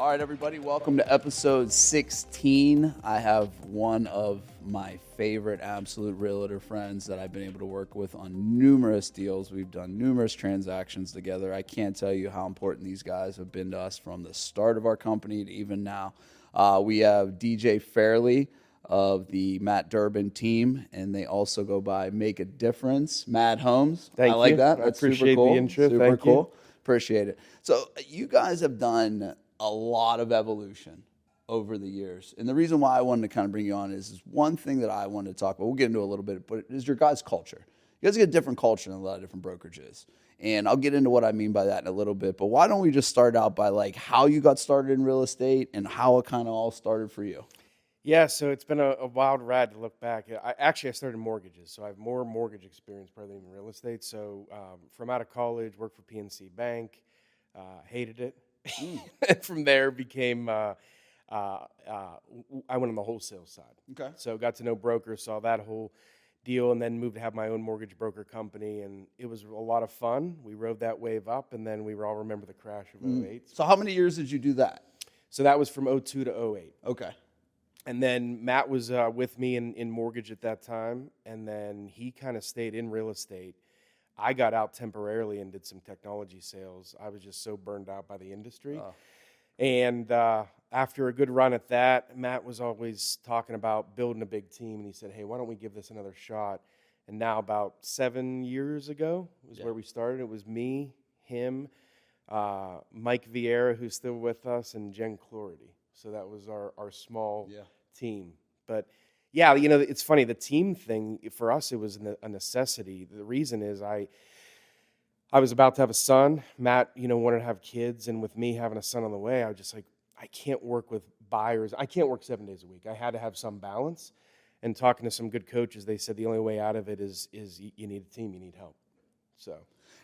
All right, everybody, welcome to episode 16. I have one of my favorite absolute realtor friends that I've been able to work with on numerous deals. We've done numerous transactions together. I can't tell you how important these guys have been to us from the start of our company to even now. We have DJ Fairley of the Matt Durbin team, and they also go by Make a Difference. Mad Homes. Thank you. I like that. I That's appreciate super cool. the intro. Super Thank cool. you. Appreciate it. So you guys have done a lot of evolution over the years. And the reason why I wanted to kind of bring you on is one thing that I wanted to talk about. We'll get into a little bit, but it is your guys' culture. You guys get a different culture than a lot of different brokerages. And I'll get into what I mean by that in a little bit. But why don't we just start out by like how you got started in real estate and how it kind of all started for you? Yeah, so it's been a wild ride to look back. I started in mortgages, so I have more mortgage experience probably than real estate. So from out of college, worked for PNC Bank, hated it. And from there became, I went on the wholesale side. Okay. So got to know brokers, saw that whole deal, and then moved to have my own mortgage broker company. And it was a lot of fun. We rode that wave up, and then we all remember the crash of 08. So how many years did you do that? So that was from 02 to 08. Okay. And then Matt was with me in mortgage at that time, and then he kind of stayed in real estate. I got out temporarily and did some technology sales. I was just so burned out by the industry. Oh. And after a good run at that, Matt was always talking about building a big team, and he said, hey, why don't we give this another shot? And now about 7 years ago was where we started. It was me, him, Mike Vieira, who's still with us, and Jen Clority. So that was our small team. But yeah, you know, it's funny, the team thing, for us, it was a necessity. The reason is I was about to have a son. Matt, wanted to have kids. And with me having a son on the way, I was just like, I can't work with buyers. I can't work 7 days a week. I had to have some balance. And talking to some good coaches, they said the only way out of it is you need a team, you need help. So...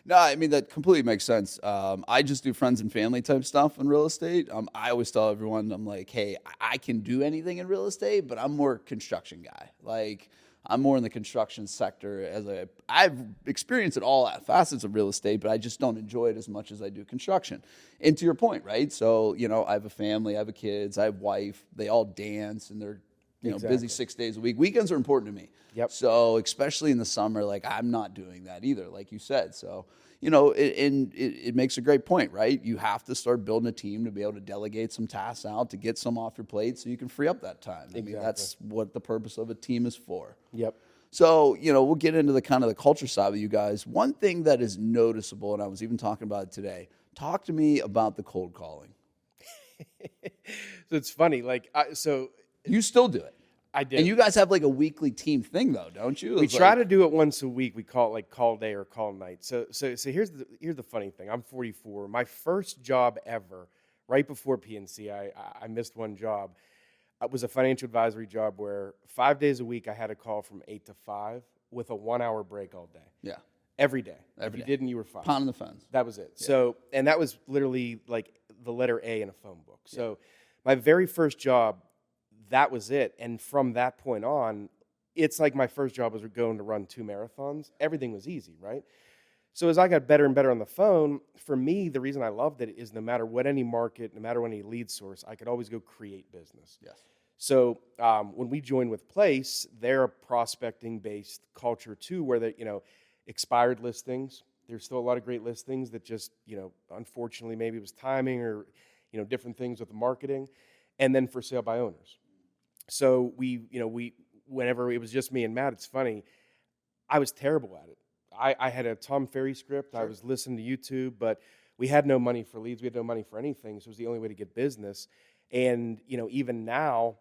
No, I mean, that completely makes sense. I just do friends and family type stuff in real estate. I always tell everyone, I'm like, hey, I can do anything in real estate, but I'm more a construction guy. Like, I'm more in the construction sector. I've experienced it all facets of real estate, but I just don't enjoy it as much as I do construction. And to your point, right? So, I have a family, I have kids, I have a wife. They all dance, and they're busy 6 days a week. Weekends are important to me. Yep. So especially in the summer, like I'm not doing that either, like you said. So, it makes a great point, right? You have to start building a team to be able to delegate some tasks out, to get some off your plate so you can free up that time. I mean, that's what the purpose of a team is for. Yep. So, we'll get into the kind of the culture side with you guys. One thing that is noticeable, and I was even talking about it today, talk to me about the cold calling. So it's funny, You still do it. I do. And you guys have like a weekly team thing though, don't you? We try to do it once a week. We call it like call day or call night. So here's the funny thing. I'm 44. My first job ever, right before PNC, I missed one job. It was a financial advisory job where 5 days a week I had a call from 8 to 5 with a 1 hour break all day. Yeah. Every day. Every if day. you didn't, you were fired. Pounding the fence. That was it. Yeah. So, and that was literally like the letter A in a phone book. So my very first job, that was it. And from that point on, it's like my first job was going to run 2 marathons. Everything was easy, right? So as I got better and better on the phone, for me, the reason I loved it is no matter what any market, no matter what any lead source, I could always go create business. Yes. So when we joined with Place, they're a prospecting-based culture too, where they, expired listings. There's still a lot of great listings that just, unfortunately, maybe it was timing or, different things with the marketing, and then for sale by owners. So whenever it was just me and Matt, it's funny, I was terrible at it. I had a Tom Ferry script. Sure. I was listening to YouTube, but we had no money for leads. We had no money for anything. So it was the only way to get business. And, even now.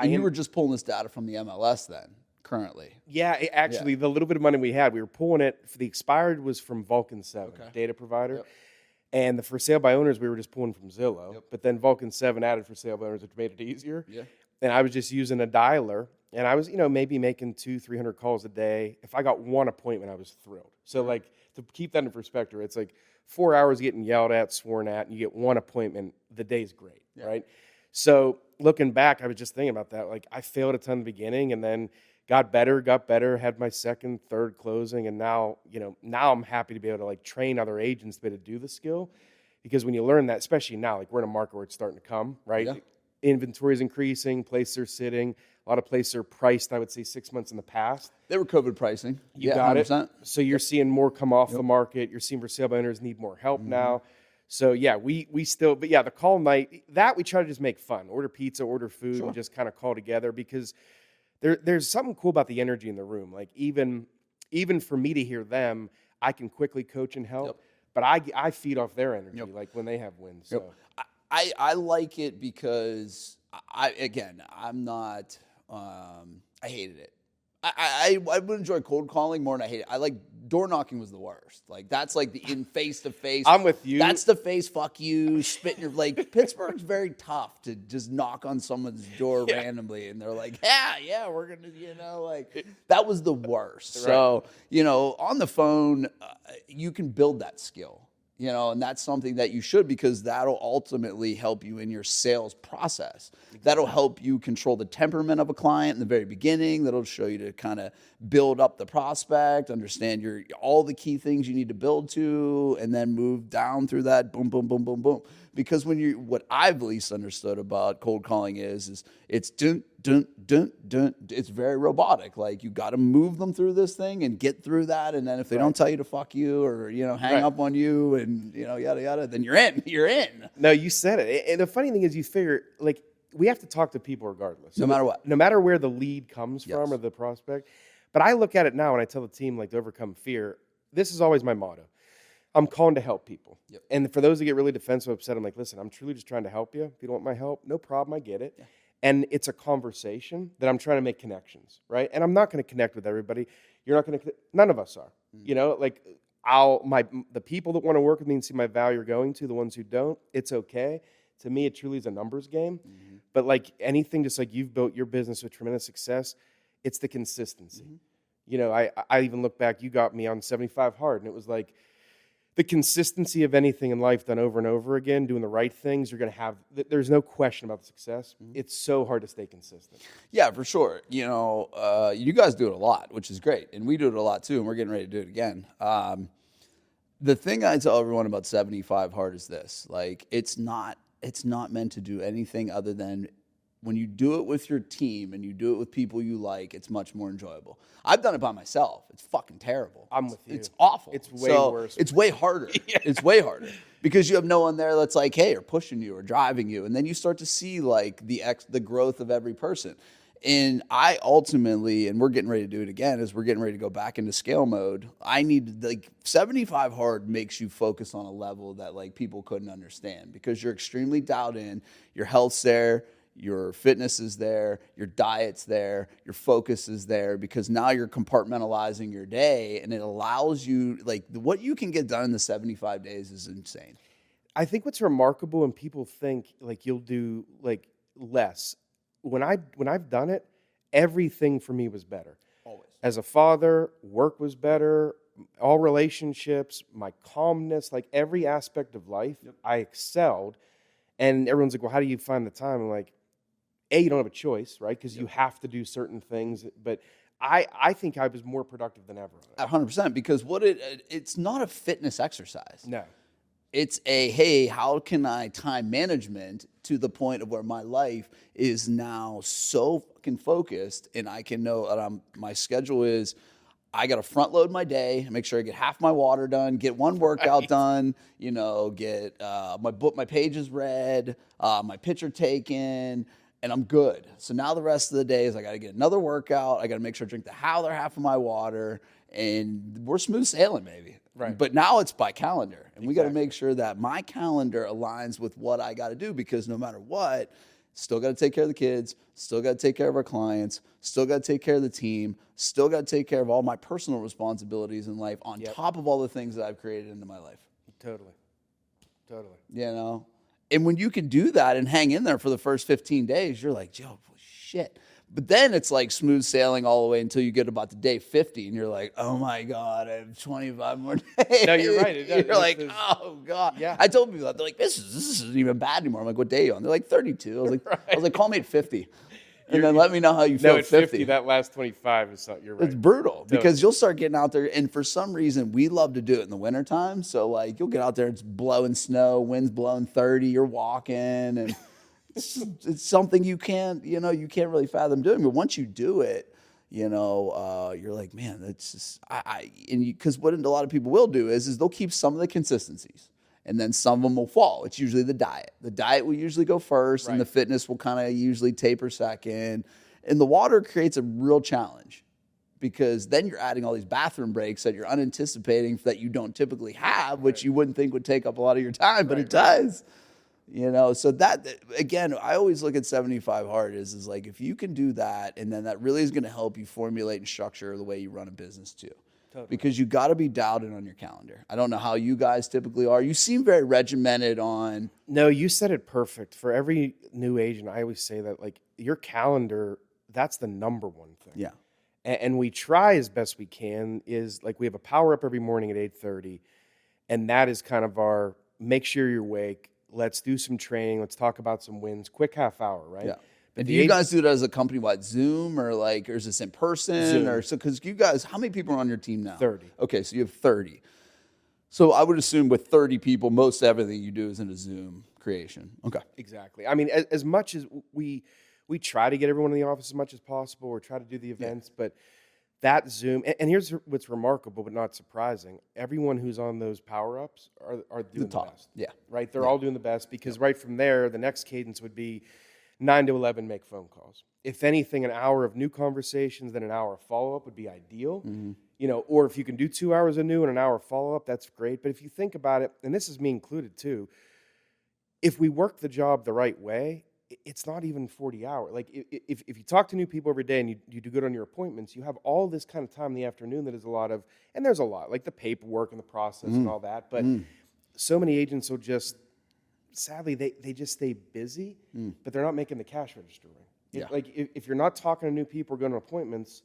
You were just pulling this data from the MLS then, currently. Yeah, actually, the little bit of money we had, we were pulling it. For the expired was from Vulcan 7, data provider. Yep. And the for sale by owners, we were just pulling from Zillow. Yep. But then Vulcan 7 added for sale by owners, which made it easier. Yeah. And I was just using a dialer. And I was, maybe making 200-300 calls a day. If I got one appointment, I was thrilled. So, to keep that in perspective, it's like 4 hours getting yelled at, sworn at, and you get one appointment, the day's great, right? So, looking back, I was just thinking about that. Like, I failed a ton in the beginning and then got better, had my second, third closing. And now, now I'm happy to be able to, train other agents to be able to do the skill. Because when you learn that, especially now, like we're in a market where it's starting to come, right? Yeah. Inventory is increasing, places are sitting. A lot of places are priced, I would say, 6 months in the past. They were COVID pricing. You got 100%. it. So you're seeing more come off the market. You're seeing for sale by owners need more help now. So yeah, we still, but yeah, the call night, that we try to just make fun. Order pizza, order food, and just kind of call together because there's something cool about the energy in the room. Like even for me to hear them, I can quickly coach and help. But I feed off their energy, like when they have wins. So. I like it because I'm not. I hated it. I would enjoy cold calling more than I hate it. I like door knocking was the worst. Like that's like the in face to face. I'm with you. That's the face. Fuck you. Spit in your like. Pittsburgh's very tough to just knock on someone's door randomly, and they're like, yeah, we're gonna, like that was the worst. Right. So on the phone, you can build that skill. And that's something that you should, because that'll ultimately help you in your sales process. Exactly. That'll help you control the temperament of a client in the very beginning. That'll show you to kind of build up the prospect, understand all the key things you need to build to, and then move down through that, boom, boom, boom, boom, boom. Because what I've at least understood about cold calling is it's dun, dun, dun, dun. It's very robotic. Like you got to move them through this thing and get through that. And then if they don't tell you to fuck you or, hang up on you and, yada, yada, then you're in. You're in. No, you said it. And the funny thing is you figure, like, we have to talk to people regardless. No matter what. No matter where the lead comes from or the prospect. But I look at it now and I tell the team, like, to overcome fear, this is always my motto. I'm calling to help people. Yep. And for those that get really defensive, upset, I'm like, listen, I'm truly just trying to help you. If you don't want my help, no problem. I get it. Yeah. And it's a conversation that I'm trying to make connections, right? And I'm not going to connect with everybody. You're not going to. None of us are. Like the people that want to work with me and see my value are going to. The ones who don't, it's okay. To me, it truly is a numbers game. Mm-hmm. But like anything, just like you've built your business with tremendous success, it's the consistency. Mm-hmm. I even look back. You got me on 75 hard, and it was like. The consistency of anything in life done over and over again, doing the right things, you're going to have, there's no question about the success. Mm-hmm. It's so hard to stay consistent. Yeah, for sure. You guys do it a lot, which is great. And we do it a lot too, and we're getting ready to do it again. The thing I tell everyone about 75 hard is this. Like, it's not meant to do anything other than when you do it with your team and you do it with people you like, it's much more enjoyable. I've done it by myself. It's fucking terrible. I'm with you. It's awful. It's way worse. It's way harder. It's way harder because you have no one there that's like, hey, or pushing you or driving you. And then you start to see like the growth of every person. And I ultimately, and we're getting ready to do it again, as we're getting ready to go back into scale mode, I need like 75 hard makes you focus on a level that like people couldn't understand because you're extremely dialed in, your health's there, your fitness is there, your diet's there, your focus is there, because now you're compartmentalizing your day, and it allows you, like, what you can get done in the 75 days is insane. I think what's remarkable, and people think, like, you'll do, like, less. When I've done it, everything for me was better. Always. As a father, work was better, all relationships, my calmness, like, every aspect of life, I excelled. And everyone's like, well, how do you find the time? I'm like, you don't have a choice, right? Because you have to do certain things. But I think I was more productive than ever. 100%, because it's not a fitness exercise. No. It's hey, how can I time management to the point of where my life is now so fucking focused, and I can know that my schedule is, I got to front load my day, make sure I get half my water done, get one workout done, get my pages read, my picture taken, and I'm good. So now the rest of the day is I got to get another workout. I got to make sure I drink the other half of my water, and we're smooth sailing, baby. Right. But now it's by calendar, and we got to make sure that my calendar aligns with what I got to do, because no matter what, still got to take care of the kids, still got to take care of our clients, still got to take care of the team, still got to take care of all my personal responsibilities in life on top of all the things that I've created into my life. Totally. And when you can do that and hang in there for the first 15 days, you're like, yo, shit. But then it's like smooth sailing all the way until you get about to day 50, and you're like, oh my God, I have 25 more days. No, you're right. You're like, oh God. Yeah. I told people that. They're like, this isn't even bad anymore. I'm like, what day are you on? They're like, 32. I was like, call me at 50. and then let me know how you feel No, at at 50. 50, that last 25 is something. You're right. It's brutal because you'll start getting out there, and for some reason, we love to do it in the wintertime. So, like, you'll get out there, it's blowing snow, wind's blowing 30, you're walking, and it's something you can't really fathom doing. But once you do it, you're like, man, that's just, because what a lot of people will do is they'll keep some of the consistencies. And then some of them will fall. It's usually the diet. The diet will usually go first, and the fitness will kind of usually taper second. And the water creates a real challenge because then you're adding all these bathroom breaks that you're unanticipating that you don't typically have, which you wouldn't think would take up a lot of your time, but it does. So that, again, I always look at 75 hard is like if you can do that, and then that really is going to help you formulate and structure the way you run a business too. Totally. Because you got to be dialed in on your calendar. I don't know how you guys typically are. You seem very regimented on. No, you said it perfect. For every new agent, I always say that, like, your calendar, that's the number one thing. Yeah. And we try as best we can is, like, we have a power up every morning at 8:30, and that is kind of our make sure you're awake. Let's do some training. Let's talk about some wins. Quick half hour, right? Yeah. And do you guys do it as a company-wide Zoom or is this in person? Zoom. Or so because you guys, how many people are on your team now? 30. Okay, so you have 30. So I would assume with 30 people, most everything you do is in a Zoom creation. Okay. Exactly. I mean, as much as we try to get everyone in the office as much as possible, or try to do the events, but that Zoom, and here's what's remarkable but not surprising. Everyone who's on those power-ups are doing the best. Yeah. Right? They're all doing the best because right from there, the next cadence would be 9 to 11, make phone calls. If anything, an hour of new conversations, then an hour of follow-up would be ideal. Mm-hmm. Or if you can do 2 hours of new and an hour of follow-up, that's great. But if you think about it, and this is me included too, if we work the job the right way, it's not even 40 hours. Like if you talk to new people every day and you do good on your appointments, you have all this kind of time in the afternoon that is a lot of, and there's a lot, like the paperwork and the process and all that. But so many agents will just, sadly, they just stay busy, but they're not making the cash register ring. If you're not talking to new people or going to appointments,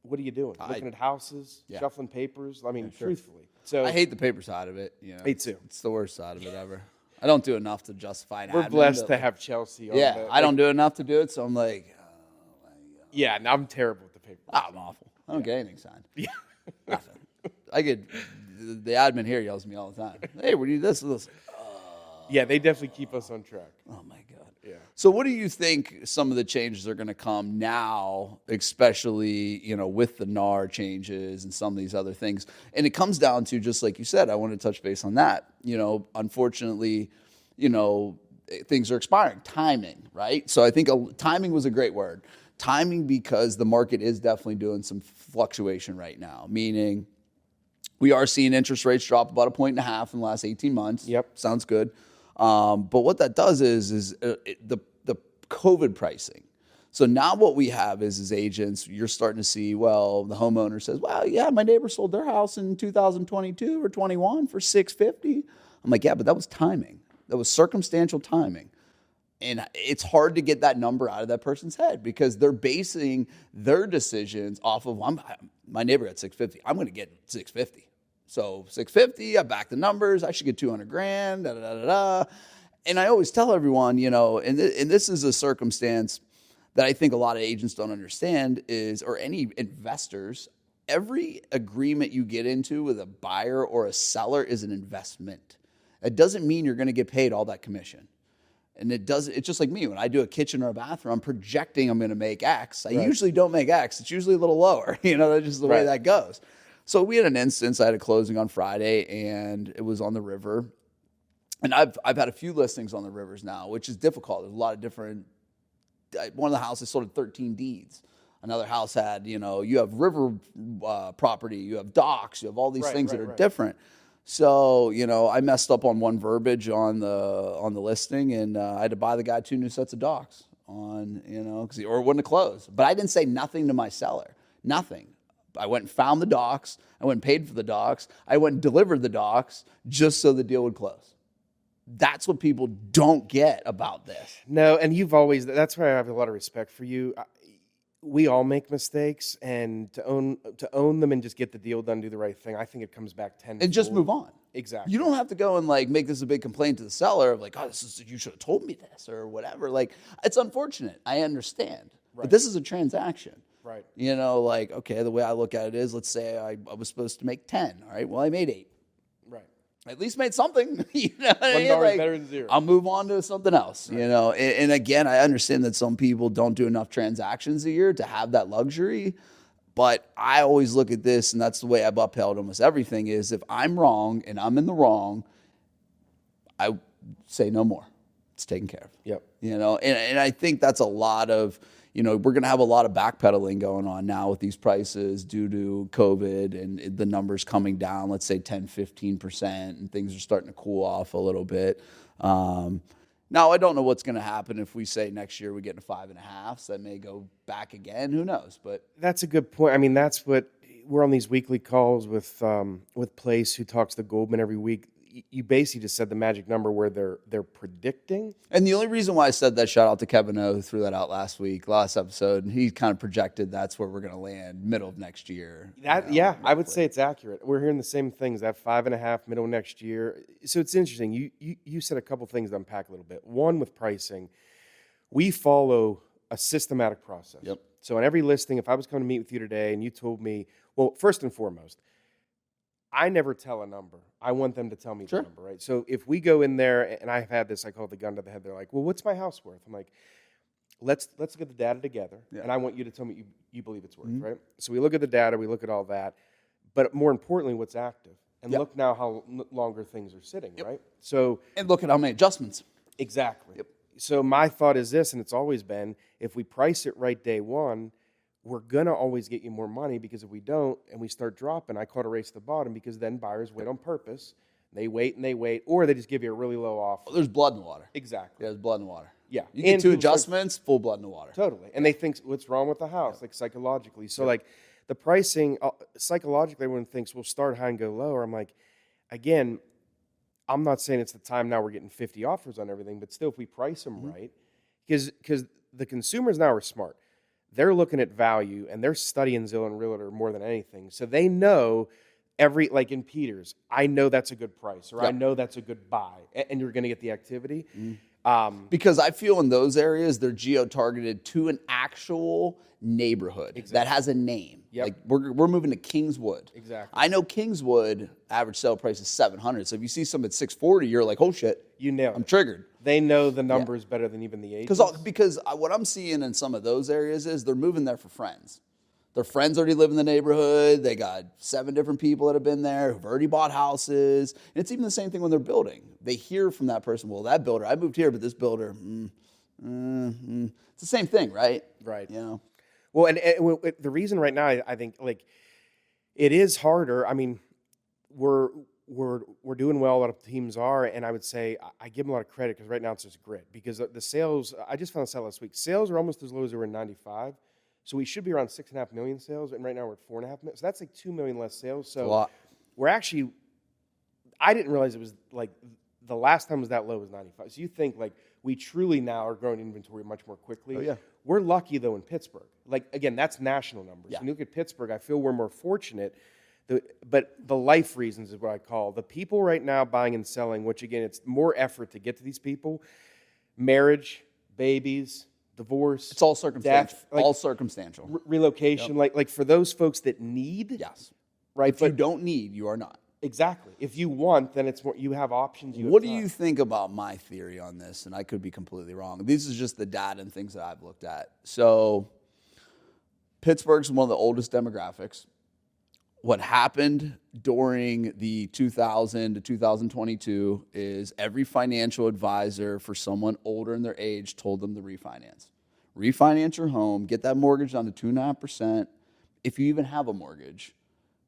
what are you doing? Looking at houses, shuffling papers? I mean, truthfully. So I hate the paper side of it. Me too. It's the worst side of it ever. I don't do enough to justify it. We're blessed to have Chelsea on that. I don't do enough to do it, so I'm like, oh my God. Yeah, and I'm terrible with the paper. I'm awful. I don't get anything signed. Yeah. Nothing. The admin here yells at me all the time. Hey, we need this and this. Yeah, they definitely keep us on track. Oh, my God. Yeah. So what do you think some of the changes are going to come now, especially, with the NAR changes and some of these other things? And it comes down to, just like you said, I want to touch base on that. Unfortunately, things are expiring. Timing, right? So I think timing was a great word. Timing, because the market is definitely doing some fluctuation right now, meaning we are seeing interest rates drop about 1.5 points in the last 18 months. Yep. Sounds good. But what that does is the COVID pricing. So now what we have is agents, you're starting to see, well, the homeowner says, well, yeah, my neighbor sold their house in 2022 or 21 for $650. I'm like, yeah, but that was timing. That was circumstantial timing. And it's hard to get that number out of that person's head because they're basing their decisions off of, my neighbor got $650. I'm going to get $650. So $650, I back the numbers. I should get $200,000. Da da da da. And I always tell everyone, and this is a circumstance that I think a lot of agents don't understand or any investors. Every agreement you get into with a buyer or a seller is an investment. It doesn't mean you're going to get paid all that commission. And it's just like me. When I do a kitchen or a bathroom, I'm projecting I'm going to make X. I usually don't make X. It's usually a little lower. That's just the way that goes. So we had an instance. I had a closing on Friday, and it was on the river. And I've had a few listings on the rivers now, which is difficult. There's a lot of different. One of the houses sold at 13 deeds. Another house had, you have river property, you have docks, you have all these things that are different. So, I messed up on one verbiage on the listing, and I had to buy the guy 2 new sets of docks or it wouldn't have closed. But I didn't say nothing to my seller. Nothing. I went and found the docks. I went and paid for the docks. I went and delivered the docks just so the deal would close. That's what people don't get about this. No, and that's why I have a lot of respect for you. We all make mistakes, and to own them and just get the deal done, do the right thing, I think it comes back 10. And just move on. Exactly. You don't have to go and like make this a big complaint to the seller of like, oh, you should have told me this or whatever. Like, it's unfortunate. I understand. But this is a transaction. Right. You know, like, okay, the way I look at it is, let's say I was supposed to make 10. All right, well, I made 8. Right. I at least made something. You know what I mean? $1 Like, better than 0. I'll move on to something else, you know. And again, I understand that some people don't do enough transactions a year to have that luxury. But I always look at this, and that's the way I've upheld almost everything, is if I'm wrong and I'm in the wrong, I say no more. It's taken care of. Yep. You know, and I think that's a lot of, you know, we're going to have a lot of backpedaling going on now with these prices due to COVID and the numbers coming down, let's say 10, 15%, and things are starting to cool off a little bit. Now, I don't know what's going to happen if we say next year we get to 5.5. So that may go back again. Who knows? But that's a good point. I mean, that's what we're on these weekly calls with Place, who talks to Goldman every week. You basically just said the magic number where they're predicting. And the only reason why I said that, shout out to Kevin O, who threw that out last episode, and he kind of projected that's where we're going to land middle of next year. Yeah, I would say it's accurate. We're hearing the same things, that 5.5 middle of next year. So it's interesting. You said a couple things to unpack a little bit. One, with pricing, we follow a systematic process. Yep. So on every listing, if I was coming to meet with you today and you told me, well, first and foremost, I never tell a number. I want them to tell me the number, right? So if we go in there, and I've had this, I call it the gun to the head. They're like, well, what's my house worth? I'm like, let's look at the data together, and I want you to tell me you believe it's worth, right? So we look at the data, we look at all that, but more importantly, what's active. And look now how longer things are sitting, right? So and look at how many adjustments. Exactly. So my thought is this, and it's always been, if we price it right day one, we're going to always get you more money, because if we don't and we start dropping, I call it a race to the bottom, because then buyers wait on purpose. They wait and they wait, or they just give you a really low offer. Well, there's blood in the water. Exactly. Yeah, there's blood in the water. Yeah. You get 2 adjustments, full blood in the water. Totally. And they think, what's wrong with the house, like psychologically. So like the pricing, psychologically, everyone thinks we'll start high and go lower. I'm like, again, I'm not saying it's the time now we're getting 50 offers on everything, but still, if we price them right, because the consumers now are smart. They're looking at value, and they're studying Zillow and Realtor more than anything. So they know like in Peters, I know that's a good price, or I know that's a good buy, and you're going to get the activity. Because I feel in those areas, they're geo-targeted to an actual neighborhood that has a name. Yep. Like we're moving to Kingswood. Exactly. I know Kingswood average sale price is $700. So if you see some at 640, you're like, oh shit, You nailed I'm it. triggered. They know the numbers better than even the agents. Because what I'm seeing in some of those areas is they're moving there for friends. Their friends already live in the neighborhood. They got 7 different people that have been there who've already bought houses. And it's even the same thing when they're building. They hear from that person, well, that builder, I moved here, but this builder, it's the same thing, right? Right. You know? Well, and the reason right now, I think, like, it is harder. I mean, we're doing well. A lot of teams are, and I would say I give them a lot of credit, because right now it's just grit. Because the sales, I just found this out last week, sales are almost as low as they were in 95. So we should be around 6.5 million sales, and right now we're at 4.5 million. So that's like 2 million less sales. So we're actually, I didn't realize it was like the last time was that low was 95. So you think like we truly now are growing inventory much more quickly. Oh, yeah. We're lucky though in Pittsburgh. Like again, that's national numbers. Yeah. When you look at Pittsburgh, I feel we're more fortunate. But the life reasons is what I call the people right now buying and selling, which again, it's more effort to get to these people. Marriage, babies, divorce. It's all circumstantial. Death, like, all circumstantial. Relocation. Like for those folks that need. Yes. Right. If you don't need, you are not. Exactly. If you want, then it's more. You have options. What do you think about my theory on this? And I could be completely wrong. This is just the data and things that I've looked at. So Pittsburgh's one of the oldest demographics. What happened during the 2000 to 2022 is every financial advisor for someone older in their age told them to refinance. Refinance your home, get that mortgage down to 2.5%, if you even have a mortgage.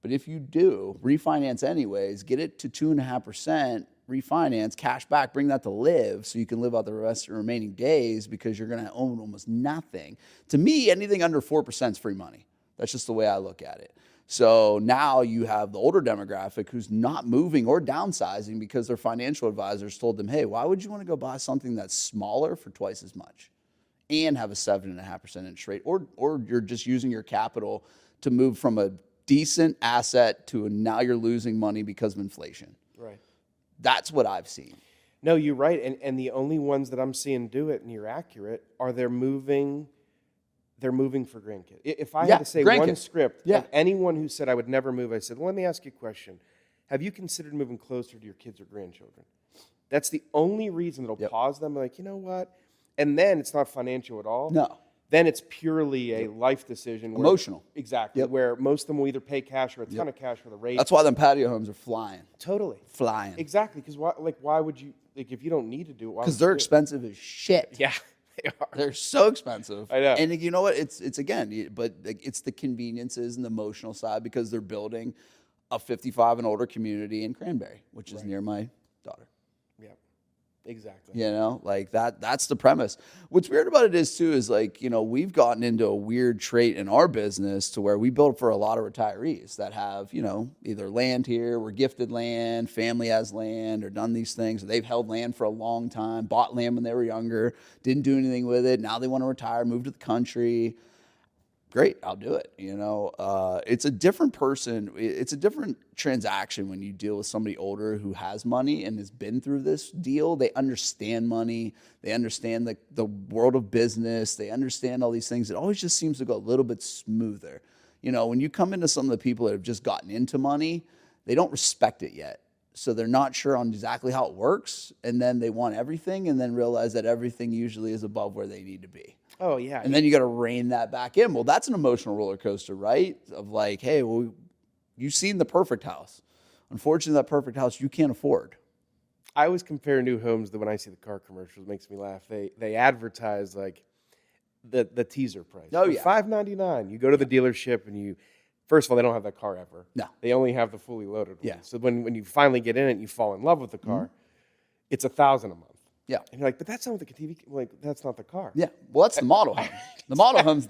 But if you do, refinance anyways, get it to 2.5%, refinance, cash back, bring that to live so you can live out the rest of your remaining days, because you're going to own almost nothing. To me, anything under 4% is free money. That's just the way I look at it. So now you have the older demographic who's not moving or downsizing because their financial advisors told them, hey, why would you want to go buy something that's smaller for twice as much and have a 7.5% interest rate? Or you're just using your capital to move from a decent asset to now you're losing money because of inflation. Right. That's what I've seen. No, you're right. And the only ones that I'm seeing do it, and you're accurate, are they're moving for grandkids. If I had to say one script of anyone who said I would never move, I said, well, let me ask you a question. Have you considered moving closer to your kids or grandchildren? That's the only reason it'll pause them. Like, you know what? And then it's not financial at all. No. Then it's purely a life decision. Emotional. Exactly. Where most of them will either pay cash or a ton of cash for the rate. That's why them patio homes are flying. Totally. Flying. Exactly. Because why would you, like, if you don't need to do it, because they're expensive as shit. Yeah, they are. They're so expensive. I know. And you know what? It's again, but it's the conveniences and the emotional side, because they're building a 55 and older community in Cranberry, which is near my daughter. Yeah, exactly. You know, like that's the premise. What's weird about it is too, is like, you know, we've gotten into a weird trait in our business to where we build for a lot of retirees that have, you know, either land here, we're gifted land, family has land, or done these things. Or they've held land for a long time, bought land when they were younger, didn't do anything with it. Now they want to retire, move to the country. Great, I'll do it. You know, it's a different person. It's a different transaction when you deal with somebody older who has money and has been through this deal. They understand money. They understand the world of business. They understand all these things. It always just seems to go a little bit smoother. You know, when you come into some of the people that have just gotten into money, they don't respect it yet. So they're not sure on exactly how it works. And then they want everything and then realize that everything usually is above where they need to be. Oh, yeah. And then you got to rein that back in. Well, that's an emotional roller coaster, right? Of like, hey, well, you've seen the perfect house. Unfortunately, that perfect house you can't afford. I always compare new homes that when I see the car commercials, it makes me laugh. They advertise like the teaser price. Oh, yeah. $599. You go to the dealership and first of all, they don't have that car ever. No. They only have the fully loaded one. Yeah. So when you finally get in it and you fall in love with the car, it's $1,000 a month. Yeah. And you're like, but that's not what the TV, like, that's not the car. Yeah. Well, that's the model home. The model home's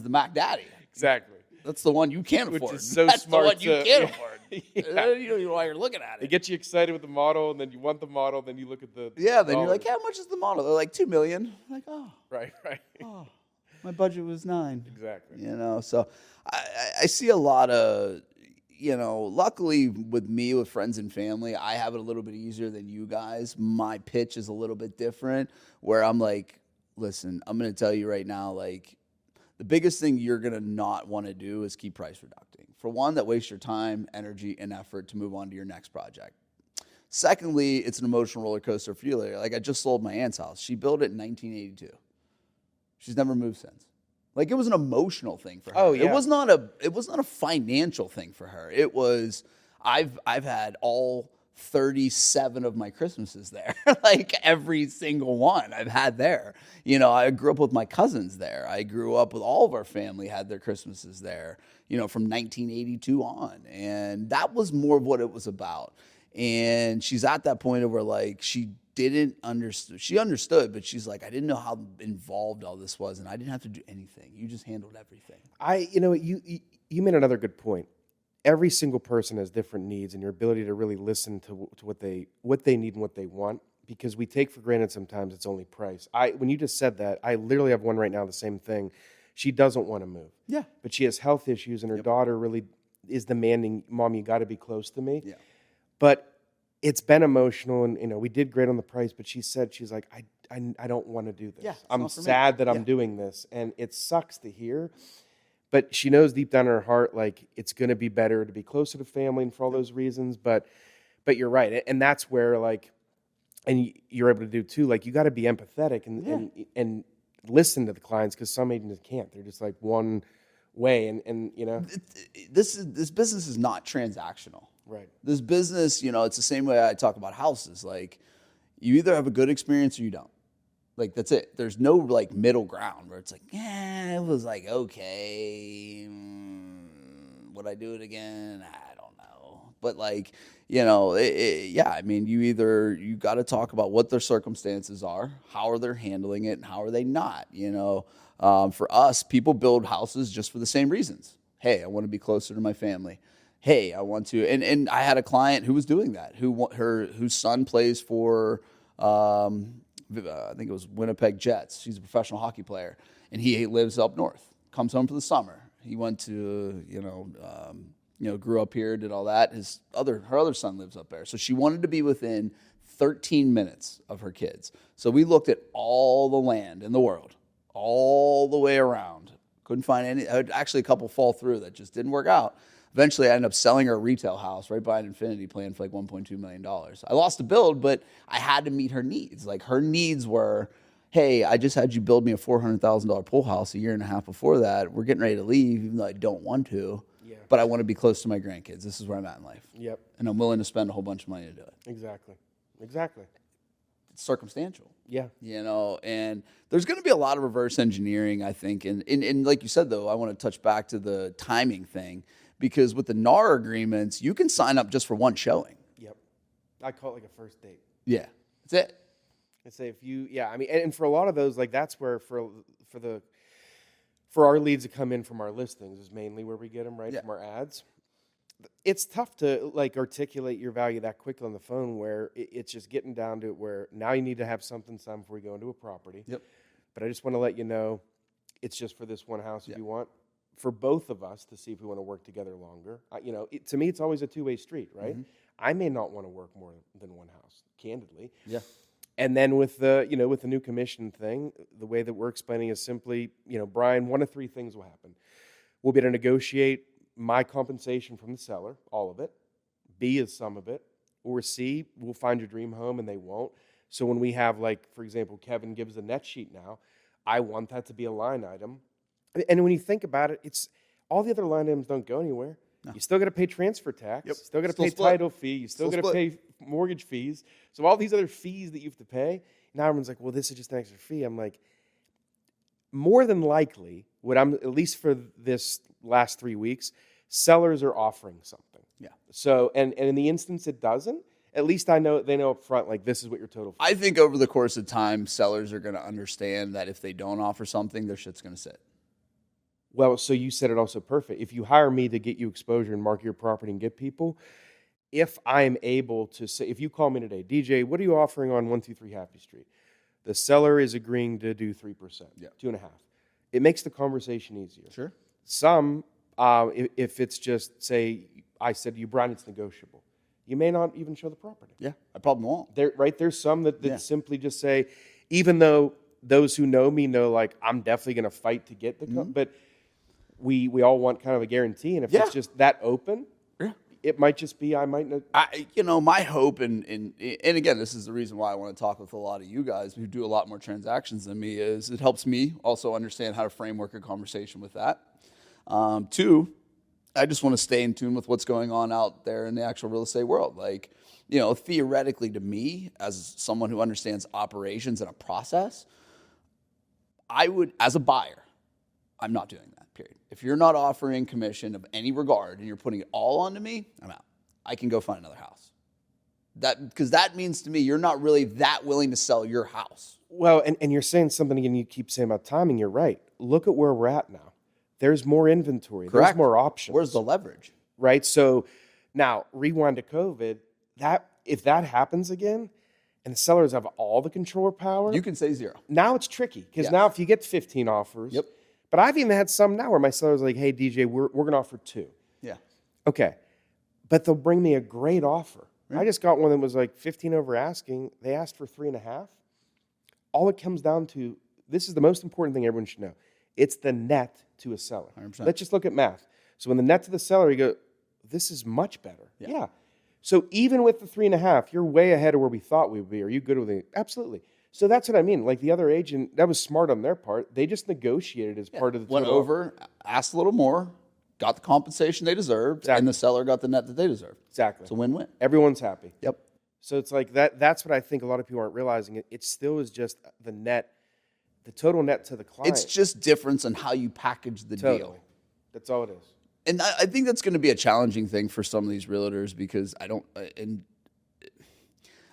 the Mac Daddy. Exactly. That's the one you can't afford. Which is so that's smart. That's the one you can't afford. Yeah. You don't even know why you're looking at They it. get you excited with the model, and then you want the model, then you look at the Then dollars. you're like, how much is the model? They're like $2 million. I'm like, oh. Right. Oh, my budget was $9 million. Exactly. You know, so I see a lot of, you know, luckily with me, with friends and family, I have it a little bit easier than you guys. My pitch is a little bit different, where I'm like, listen, I'm going to tell you right now, like, the biggest thing you're going to not want to do is keep price reducing. For one, that wastes your time, energy, and effort to move on to your next project. Secondly, it's an emotional roller coaster for you. Like, I just sold my aunt's house. She built it in 1982. She's never moved since. Like, it was an emotional thing for her. Oh, yeah. It was not a financial thing for her. It was, I've had all 37 of my Christmases there. Like, every single one I've had there. You know, I grew up with my cousins there. I grew up with all of our family had their Christmases there, you know, from 1982 on. And that was more of what it was about. And she's at that point of where, like, she didn't understand. She understood, but she's like, I didn't know how involved all this was, and I didn't have to do anything. You just handled everything. You made another good point. Every single person has different needs, and your ability to really listen to what they need and what they want, because we take for granted sometimes it's only price. When you just said that, I literally have one right now, the same thing. She doesn't want to move. Yeah. But she has health issues, and her daughter really is demanding, Mom, you got to be close to me. Yeah. But it's been emotional, and you know, we did great on the price, but she's like, I don't want to do this. Yeah, I'm sad that I'm doing this, and it sucks to hear. But she knows deep down in her heart, like, it's going to be better to be closer to family and for all those reasons. But you're right, and that's where, like, and you're able to do too. Like, you got to be empathetic and listen to the clients, because some agents can't. They're just like one way, and you know, this business is not transactional. Right. This business, you know, it's the same way I talk about houses. Like, you either have a good experience or you don't. Like, that's it. There's no, like, middle ground where it's like, it was like, okay, would I do it again? I don't know. But, like, you know, I mean, you got to talk about what their circumstances are, how are they handling it, and how are they not, you know. For us, people build houses just for the same reasons. Hey, I want to be closer to my family. Hey, I want to, and I had a client who was doing that, whose son plays for, I think it was Winnipeg Jets. She's a professional hockey player, and he lives up north. Comes home for the summer. He went to, grew up here, did all that. Her other son lives up there. So she wanted to be within 13 minutes of her kids. So we looked at all the land in the world, all the way around. Couldn't find any. Actually, a couple fall through that just didn't work out. Eventually, I ended up selling her a retail house right by an infinity plan for like $1.2 million. I lost the build, but I had to meet her needs. Like her needs were, hey, I just had you build me a $400,000 pool house a year and a half before that. We're getting ready to leave, even though I don't want to. Yeah. But I want to be close to my grandkids. This is where I'm at in life. Yep. And I'm willing to spend a whole bunch of money to do it. Exactly. It's circumstantial. Yeah. And there's going to be a lot of reverse engineering, I think. And like you said, though, I want to touch back to the timing thing. Because with the NAR agreements, you can sign up just for one showing. Yep. I call it like a first date. Yeah. That's it. I say and for a lot of those, like that's where for our leads that come in from our listings is mainly where we get them, right? Yeah. From our ads. It's tough to like articulate your value that quickly on the phone where it's just getting down to it where now you need to have something signed before you go into a property. Yep. But I just want to let you know it's just for this one house if you want. For both of us to see if we want to work together longer. To me, it's always a two-way street, right? Mm-hmm. I may not want to work more than one house, candidly. Yeah. And then with the new commission thing, the way that we're explaining is simply, Bryan, one of three things will happen. We'll be able to negotiate my compensation from the seller, all of it. B is some of it. Or C, we'll find your dream home and they won't. So when we have, like, for example, Kevin gives a net sheet now, I want that to be a line item. And when you think about it, it's all the other line items don't go anywhere. No. You still got to pay transfer tax. Yep. Still got to pay title fee. You still got to pay mortgage fees. So all these other fees that you have to pay. Now everyone's like, well, this is just an extra fee. I'm like, more than likely, what I'm at least for this last 3 weeks, sellers are offering something. Yeah. So and in the instance it doesn't, at least they know up front, like this is what your total fee is. I think over the course of time, sellers are going to understand that if they don't offer something, their shit's going to sit. Well, so you said it also perfect. If you hire me to get you exposure and market your property and get people, if I'm able to say, if you call me today, DJ, what are you offering on 123 Happy Street? The seller is agreeing to do 3%, 2.5%. It makes the conversation easier. Sure. Some, if it's just, say, I said to you, Bryan, it's negotiable. You may not even show the property. Yeah, I probably won't. There's some that simply just say, even though those who know me know, like, I'm definitely going to fight to get the but we all want kind of a guarantee, and if it's just that open, it might just be I might not. My hope, and again, this is the reason why I want to talk with a lot of you guys who do a lot more transactions than me, is it helps me also understand how to framework a conversation with that. Two, I just want to stay in tune with what's going on out there in the actual real estate world. Like, theoretically to me, as someone who understands operations and a process, I would, as a buyer, I'm not doing that. Period. If you're not offering commission of any regard and you're putting it all onto me, I'm out. I can go find another house. Because that means to me you're not really that willing to sell your house. Well, and you're saying something again. You keep saying about timing. You're right. Look at where we're at now. There's more inventory. Correct. There's more options. Where's the leverage? Right. So now rewind to COVID. If that happens again, and the sellers have all the control power, you can say zero. Now it's tricky because now if you get 15 offers. Yep. But I've even had some now where my seller's like, hey, DJ, we're going to offer 2. Yeah. Okay. But they'll bring me a great offer. Right. I just got one that was like 15 over asking. They asked for 3.5. All it comes down to, this is the most important thing everyone should know. It's the net to a seller. 100%. Let's just look at math. So when the net to the seller, you go, this is much better. Yeah. So even with the 3.5, you're way ahead of where we thought we would be. Are you good with it? Absolutely. So that's what I mean. Like the other agent, that was smart on their part. They just negotiated as part of the went over, asked a little more, got the compensation they deserved, and the seller got the net that they deserved. Exactly. It's a win-win. Everyone's happy. Yep. So it's like that's what I think a lot of people aren't realizing. It still is just the net, the total net to the client. It's just difference in how you package the deal. That's all it is. And I think that's going to be a challenging thing for some of these realtors because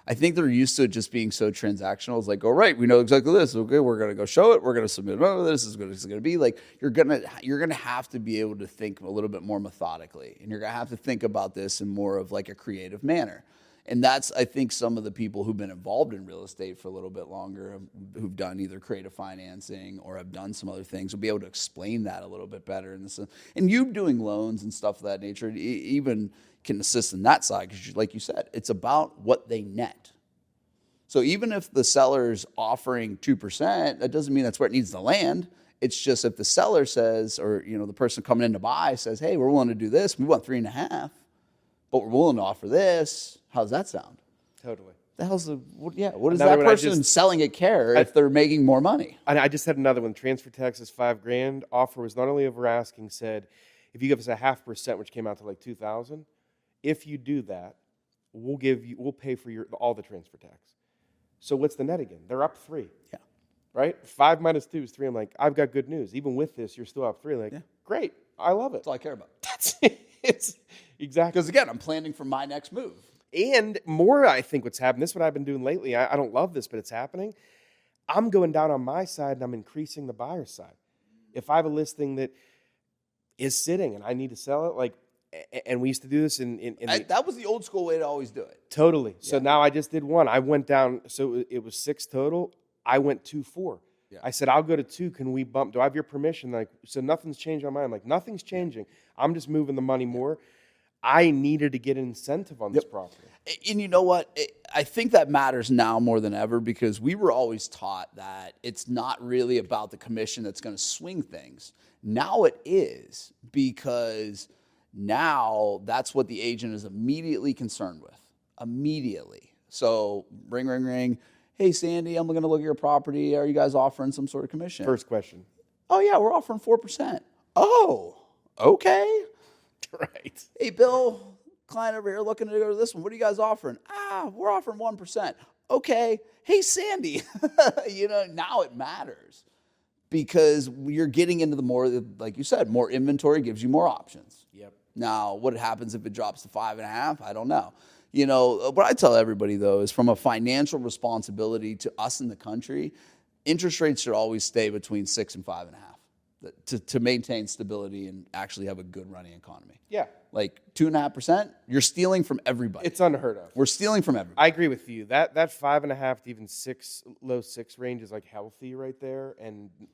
I think they're used to it just being so transactional. It's like, all right, we know exactly this. Okay, we're going to go show it. We're going to submit. Oh, this is going to be like you're going to have to be able to think a little bit more methodically, and you're going to have to think about this in more of like a creative manner. And that's, I think, some of the people who've been involved in real estate for a little bit longer, who've done either creative financing or have done some other things, will be able to explain that a little bit better. And you doing loans and stuff of that nature even can assist in that side because, like you said, it's about what they net. So even if the seller's offering 2%, that doesn't mean that's where it needs to land. It's just if the seller says, or the person coming in to buy says, hey, we're willing to do this, we want 3.5, but we're willing to offer this. How does that sound? Totally. The hell's what does Another that one person selling it care if they're making more money? And I just had another one. Transfer tax is $5,000. Offer was not only over asking, said, if you give us a 0.5%, which came out to like $2,000, if you do that, we'll pay for all the transfer tax. So what's the net again? They're up 3. Yeah. Right? 5 minus 2 is 3. I'm like, I've got good news. Even with this, you're still up 3. Like, great. I love it. That's all I care about. That's it. It's exactly. Because again, I'm planning for my next move. And more, I think what's happened, this is what I've been doing lately. I don't love this, but it's happening. I'm going down on my side and I'm increasing the buyer's side. If I have a listing that is sitting and I need to sell it, like, and we used to do this that was the old school way to always do it. Totally. So now I just did one. I went down, so it was 6 total. I went 2-4. Yeah. I said, I'll go to 2. Can we bump? Do I have your permission? Like, so nothing's changed on mine. I'm like, nothing's changing. I'm just moving the money more. I needed to get an incentive on this property. And you know what? I think that matters now more than ever because we were always taught that it's not really about the commission that's going to swing things. Now it is because now that's what the agent is immediately concerned with. Immediately. So ring, ring, ring. Hey, Sandy, I'm going to look at your property. Are you guys offering some sort of commission? First question. Oh, yeah, we're offering 4%. Oh, okay. Right. Hey, Bill, client over here looking to go to this one. What are you guys offering? We're offering 1%. Okay. Hey, Sandy, now it matters because you're getting into the more, like you said, more inventory gives you more options. Yep. Now, what happens if it drops to 5.5? I don't know. What I tell everybody, though, is from a financial responsibility to us in the country, interest rates should always stay between 6 and 5.5 to maintain stability and actually have a good running economy. Yeah. Like 2.5%, you're stealing from everybody. It's unheard of. We're stealing from everybody. I agree with you. That 5.5 to even 6, low 6 range is like healthy right there,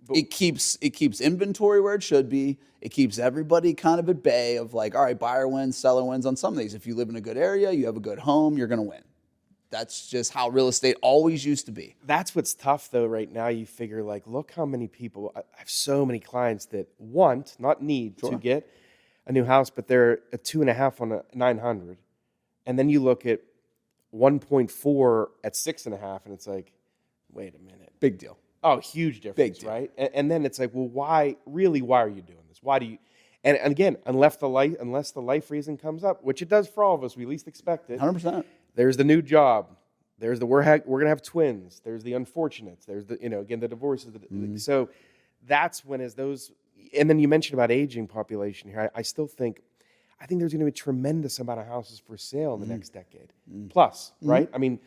it keeps inventory where it should be. It keeps everybody kind of at bay of like, all right, buyer wins, seller wins on some of these. If you live in a good area, you have a good home, you're going to win. That's just how real estate always used to be. That's what's tough, though, right now. You figure, like, look how many people, I have so many clients that want, not need, to get a new house, but they're a 2.5 on a 900. And then you look at 1.4 at 6.5, and it's like, wait a minute. Big deal. Oh, huge difference, Big deal. Right? And then it's like, well, why are you doing this? Why do you? And again, unless the life reason comes up, which it does for all of us, we least expect it. 100%. There's the new job. There's the we're going to have twins. There's the unfortunates. There's the, again, the divorces. So that's when as those, and then you mentioned about aging population here. I still think there's going to be a tremendous amount of houses for sale in the next decade. Plus, right? I mean,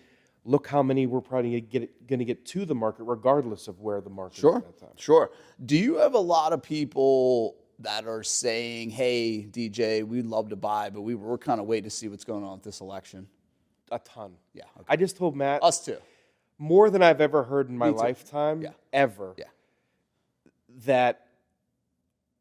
look how many we're probably going to get to the market regardless of where the market is at that time. Sure. Do you have a lot of people that are saying, hey, DJ, we'd love to buy, but we're kind of waiting to see what's going on with this election? A ton. Yeah. Okay. I just told Matt. Us too. More than I've ever heard in my lifetime, ever. Yeah. That,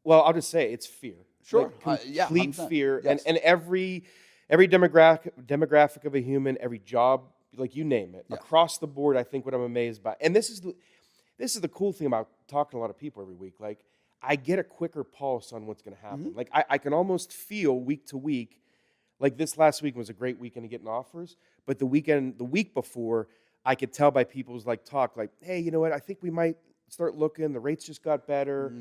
well, I'll just say it's fear. Sure. Like complete fear. Yes. And every demographic of a human, every job, like you name it, across the board, I think what I'm amazed by. And this is the cool thing about talking to a lot of people every week. Like, I get a quicker pulse on what's going to happen. Like, I can almost feel week to week. Like this last week was a great weekend of getting offers, but the week before, I could tell by people's talk, like, hey, you know what? I think we might start looking. The rates just got better.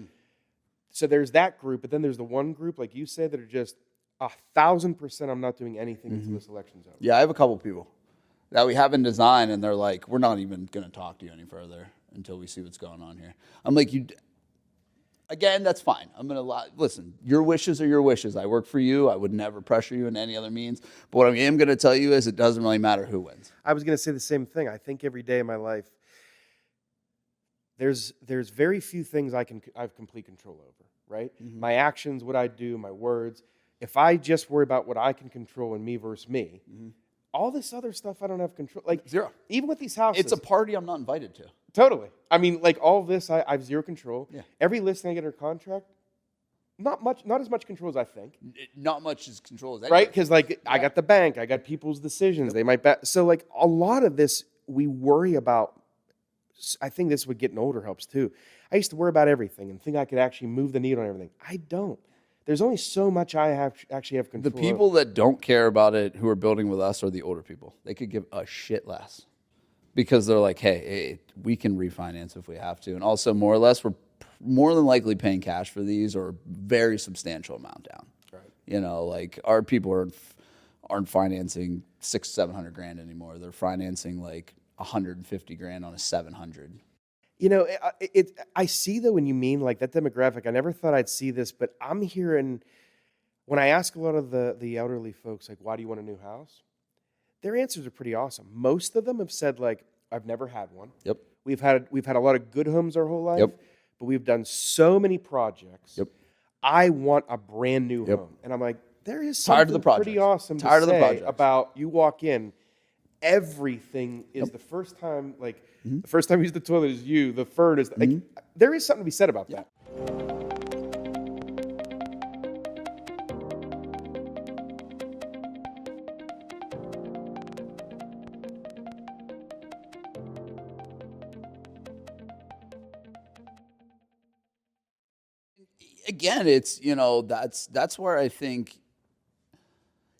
So there's that group, but then there's the one group, like you said, that are just 1,000%. I'm not doing anything until this election's over. Yeah, I have a couple people that we have in design, and they're like, we're not even going to talk to you any further until we see what's going on here. I'm like, again, that's fine. I'm going to listen. Your wishes are your wishes. I work for you. I would never pressure you in any other means. But what I am going to tell you is it doesn't really matter who wins. I was going to say the same thing. I think every day of my life, there's very few things I have complete control over, right? My actions, what I do, my words. If I just worry about what I can control in me versus me, All this other stuff I don't have control. Like Zero. Even with these houses, It's a party I'm not invited to. totally. I mean, like all of this, I have zero control. Yeah. Every listing I get under contract, not as much control as I think. Not much as control as Right? Because I got the bank, I got people's decisions. They might bet. So like a lot of this, we worry about. I think this with getting older helps too. I used to worry about everything and think I could actually move the needle on everything. I don't. There's only so much I actually have control. The people that don't care about it who are building with us are the older people. They could give a shit less because they're like, hey, we can refinance if we have to. And also, more or less, we're more than likely paying cash for these or a very substantial amount down. Right. Like our people aren't financing $600,000-$700,000 anymore. They're financing like $150,000 on a 700. I see though when you mean like that demographic, I never thought I'd see this, but I'm hearing when I ask a lot of the elderly folks, like, why do you want a new house? Their answers are pretty awesome. Most of them have said like, I've never had one. Yep. We've had a lot of good homes our whole life, Yep. but we've done so many projects. Yep. I want a brand new home. And I'm like, there is Tired of the something pretty projects. awesome Tired to of the say projects. about you walk in, everything is the first time, like the first time you use the toilet is you, the fern is, like, there is something to be said about that. Again, it's, that's where I think,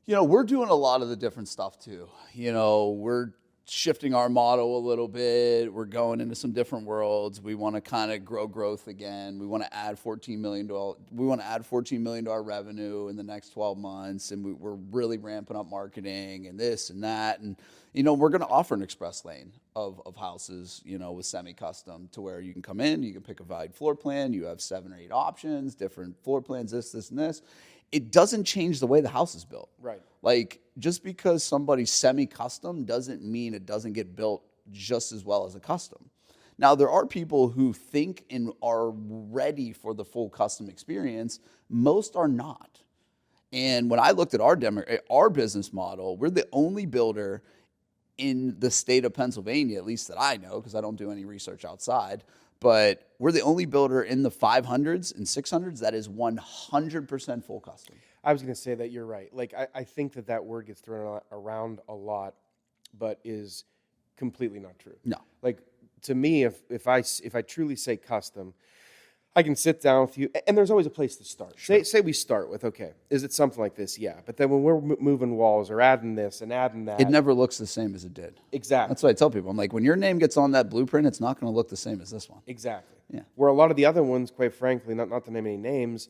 we're doing a lot of the different stuff too. We're shifting our model a little bit. We're going into some different worlds. We want to kind of grow growth again. We want to add $14 million. We want to add $14 million to our revenue in the next 12 months. And we're really ramping up marketing and this and that. And, we're going to offer an express lane of houses, with semi-custom to where you can come in, you can pick a valued floor plan. You have 7 or 8 options, different floor plans, this, and this. It doesn't change the way the house is built. Right. Like, just because somebody's semi-custom doesn't mean it doesn't get built just as well as a custom. Now, there are people who think and are ready for the full custom experience. Most are not. And when I looked at our business model, we're the only builder in the state of Pennsylvania, at least that I know, because I don't do any research outside, but we're the only builder in the 500s and 600s that is 100% full custom. I was going to say that you're right. Like, I think that word gets thrown around a lot, but is completely not true. No. Like, to me, if I truly say custom, I can sit down with you, and there's always a place to start. Sure. Say we start with, okay, is it something like this? Yeah. But then when we're moving walls or adding this and adding that. It never looks the same as it did. Exactly. That's what I tell people. I'm like, when your name gets on that blueprint, it's not going to look the same as this one. Exactly. Yeah. Where a lot of the other ones, quite frankly, not to name any names,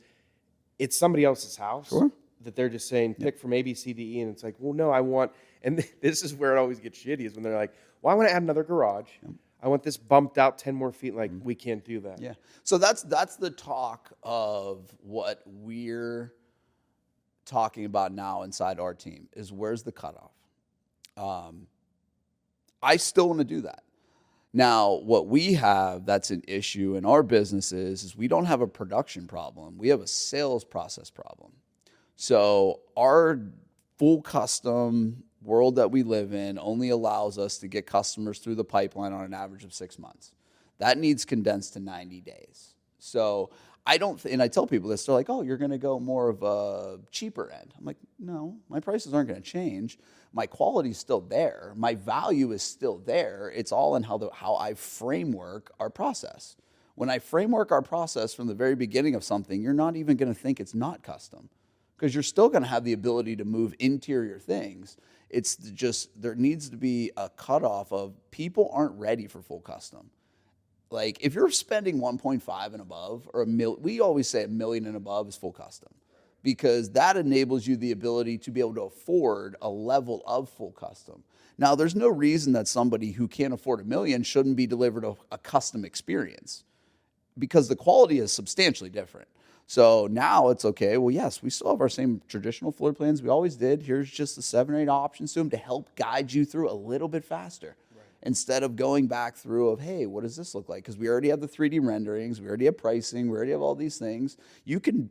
it's somebody else's house. Sure. That they're just saying, pick from A, B, C, D, E, and it's like, well, no, I want, and this is where it always gets shitty, is when they're like, well, I want to add another garage. Yep. I want this bumped out 10 more feet. Like, we can't do that. Yeah. So that's the talk of what we're talking about now inside our team is where's the cutoff? I still want to do that. Now, what we have that's an issue in our business is we don't have a production problem. We have a sales process problem. So our full custom world that we live in only allows us to get customers through the pipeline on an average of 6 months. That needs condensed to 90 days. So I don't, and I tell people this, they're like, oh, you're going to go more of a cheaper end. I'm like, no, my prices aren't going to change. My quality is still there. My value is still there. It's all in how I framework our process. When I framework our process from the very beginning of something, you're not even going to think it's not custom because you're still going to have the ability to move interior things. It's just there needs to be a cutoff of people aren't ready for full custom. Like if you're spending 1.5 and above, or we always say $1 million and above is full custom, because that enables you the ability to be able to afford a level of full custom. Now, there's no reason that somebody who can't afford $1 million shouldn't be delivered a custom experience, because the quality is substantially different. So now it's okay. Well, yes, we still have our same traditional floor plans we always did. Here's just the 7 or 8 options to them to help guide you through a little bit faster. Right. Instead of going back through of, hey, what does this look like? Because we already have the 3D renderings. We already have pricing. We already have all these things. You can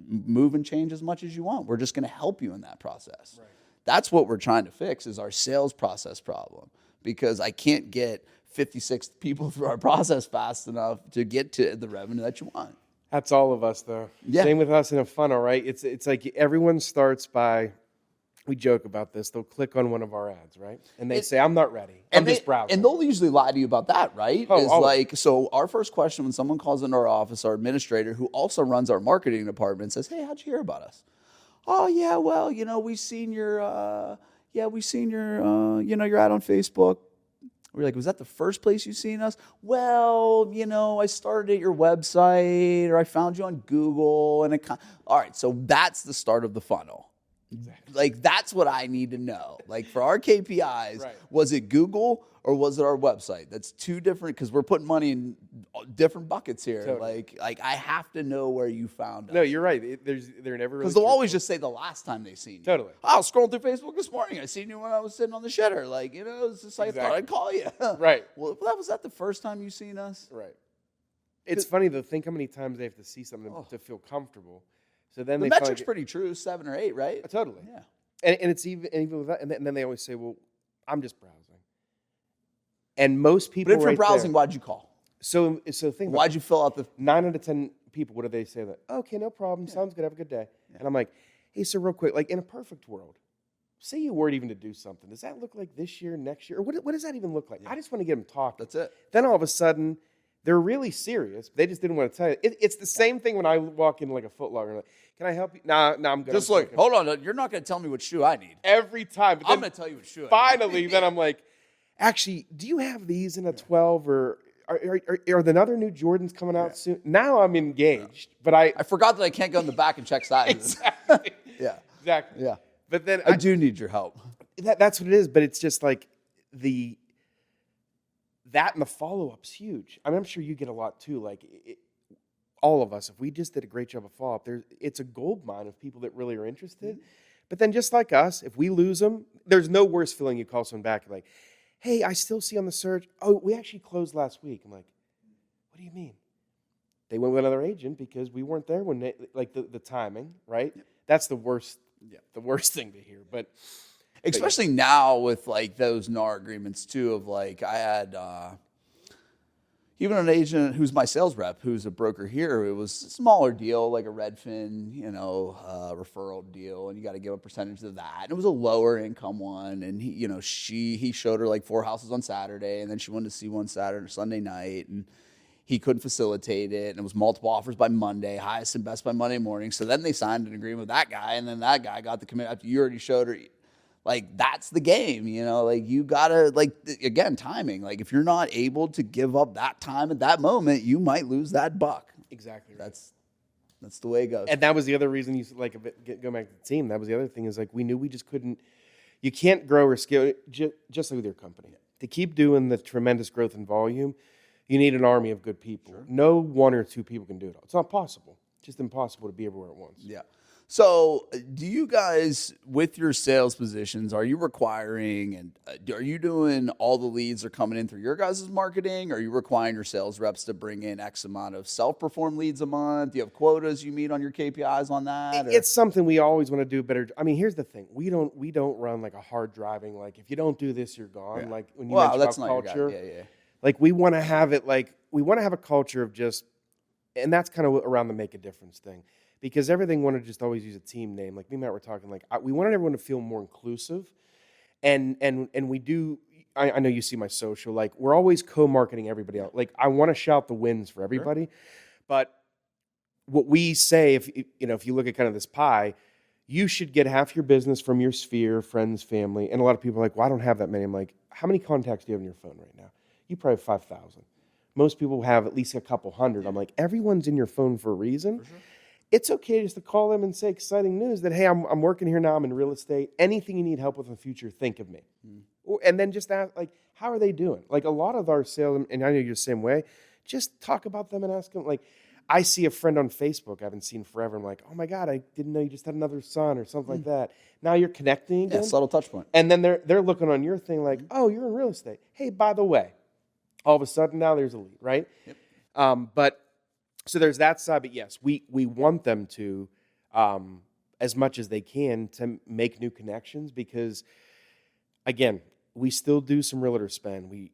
move and change as much as you want. We're just going to help you in that process. Right. That's what we're trying to fix is our sales process problem, because I can't get 56 people through our process fast enough to get to the revenue that you want. That's all of us, though. Yeah. Same with us in a funnel, right? It's like everyone starts by, we joke about this, they'll click on one of our ads, right? And they say, I'm not ready. I'm just browsing. And they'll usually lie to you about that, right? Oh, It's like, so our first question when someone calls into our office, our administrator, who also runs our marketing department, says, hey, how'd you hear about us? Oh, yeah, well, we've seen your, your ad on Facebook. We're like, was that the first place you've seen us? Well, I started at your website, or I found you on Google. All right, so that's the start of the funnel. Exactly. Like, that's what I need to know. Like, for our KPIs, right. Was it Google or was it our website? That's two different, because we're putting money in different buckets here. Totally. Like I have to know where you found us. No, you're right. They're never really, because they'll always just say the last time they seen you. Totally. I was scrolling through Facebook this morning. I seen you when I was sitting on the shitter. Like, it's just like, exactly. I thought I'd call you. Right. Well, was that the first time you seen us? Right. It's funny though. Think how many times they have to see something to feel comfortable. So then the metric's pretty true, 7 or 8, right? Totally. Yeah. And it's even with that, and then they always say, "Well, I'm just browsing." And most people, but if you're browsing, why'd you call? So think about why'd you fill out the 9 out of 10 people? What do they say? That okay, no problem, sounds good, have a good day. Yeah. And I'm like, hey, so real quick, like in a perfect world, say you weren't even to do something, does that look like this year, next year, or what does that even look like? Yeah. I just want to get them talking. That's it. Then all of a sudden, they're really serious. They just didn't want to tell you. It's the same thing when I walk in like a Foot Locker. Like, can I help you? Nah, I'm good. Just look, hold on. You're not going to tell me what shoe I need. Every time. I'm going to tell you what shoe I need. Finally, then I'm like, actually, do you have these in a 12 or are the other new Jordans coming out soon? Now I'm engaged, but I forgot that I can't go in the back and check sizes. Exactly. Yeah. Exactly. Yeah. But then I do need your help. That's what it is, but it's just like that and the follow-up's huge. I mean, I'm sure you get a lot too. Like all of us, if we just did a great job of follow-up, it's a gold mine of people that really are interested. Mm-hmm. But then just like us, if we lose them, there's no worse feeling you call someone back like, hey, I still see on the search, oh, we actually closed last week. I'm like, what do you mean? They went with another agent because we weren't there when the timing, right? Yep. That's the worst thing to hear. But especially now with like those NAR agreements too, of like I had even an agent who's my sales rep, who's a broker here. It was a smaller deal, like a Redfin, referral deal, and you got to give a percentage of that. And it was a lower income one, and he showed her like 4 houses on Saturday, and then she wanted to see one Saturday or Sunday night, and he couldn't facilitate it, and it was multiple offers by Monday, highest and best by Monday morning. So then they signed an agreement with that guy, and then that guy got the commit after you already showed her. Like, that's the game, like, you gotta, like, again, timing. Like, if you're not able to give up that time at that moment, you might lose that buck. Exactly right. That's the way it goes. And that was the other reason you, like, go back to the team. That was the other thing is, like, we knew we just couldn't, you can't grow or scale, just like with your company. Yeah. To keep doing the tremendous growth in volume, you need an army of good people. Sure. No 1 or 2 people can do it all. It's not possible. It's just impossible to be everywhere at once. Yeah. So do you guys, with your sales positions, are you requiring and are you doing all the leads are coming in through your guys' marketing? Or are you requiring your sales reps to bring in X amount of self-performed leads a month? Do you have quotas you meet on your KPIs on that? It's something we always want to do better. I mean, here's the thing. We don't run like a hard driving, like if you don't do this, you're gone. Yeah. Like when you mentioned about culture. Yeah. Like we want to have it we want to have a culture of just, and that's kind of around the make a difference thing. Because everything wanted to just always use a team name. Like me and Matt were talking, like we wanted everyone to feel more inclusive. And we do, I know you see my social, like we're always co-marketing everybody else. Like I want to shout the wins for everybody. Sure. But what we say, if you look at kind of this pie, you should get half your business from your sphere, friends, family. And a lot of people are like, well, I don't have that many. I'm like, how many contacts do you have on your phone right now? You probably have 5,000. Most people have at least a couple hundred. I'm like, everyone's in your phone for a reason. For sure. It's okay just to call them and say exciting news that, hey, I'm working here now. I'm in real estate. Anything you need help with in the future, think of me. And then just ask, like, how are they doing? Like, a lot of our sales, and I know you're the same way, just talk about them and ask them. Like, I see a friend on Facebook I haven't seen forever. I'm like, oh, my God, I didn't know you just had another son or something like that. Now you're connecting again. Yeah, subtle touch point. And then they're looking on your thing like, oh, you're in real estate. Hey, by the way, all of a sudden now there's a lead, right? Yep. So there's that side, but yes, we want them to as much as they can to make new connections because, again, we still do some realtor spend.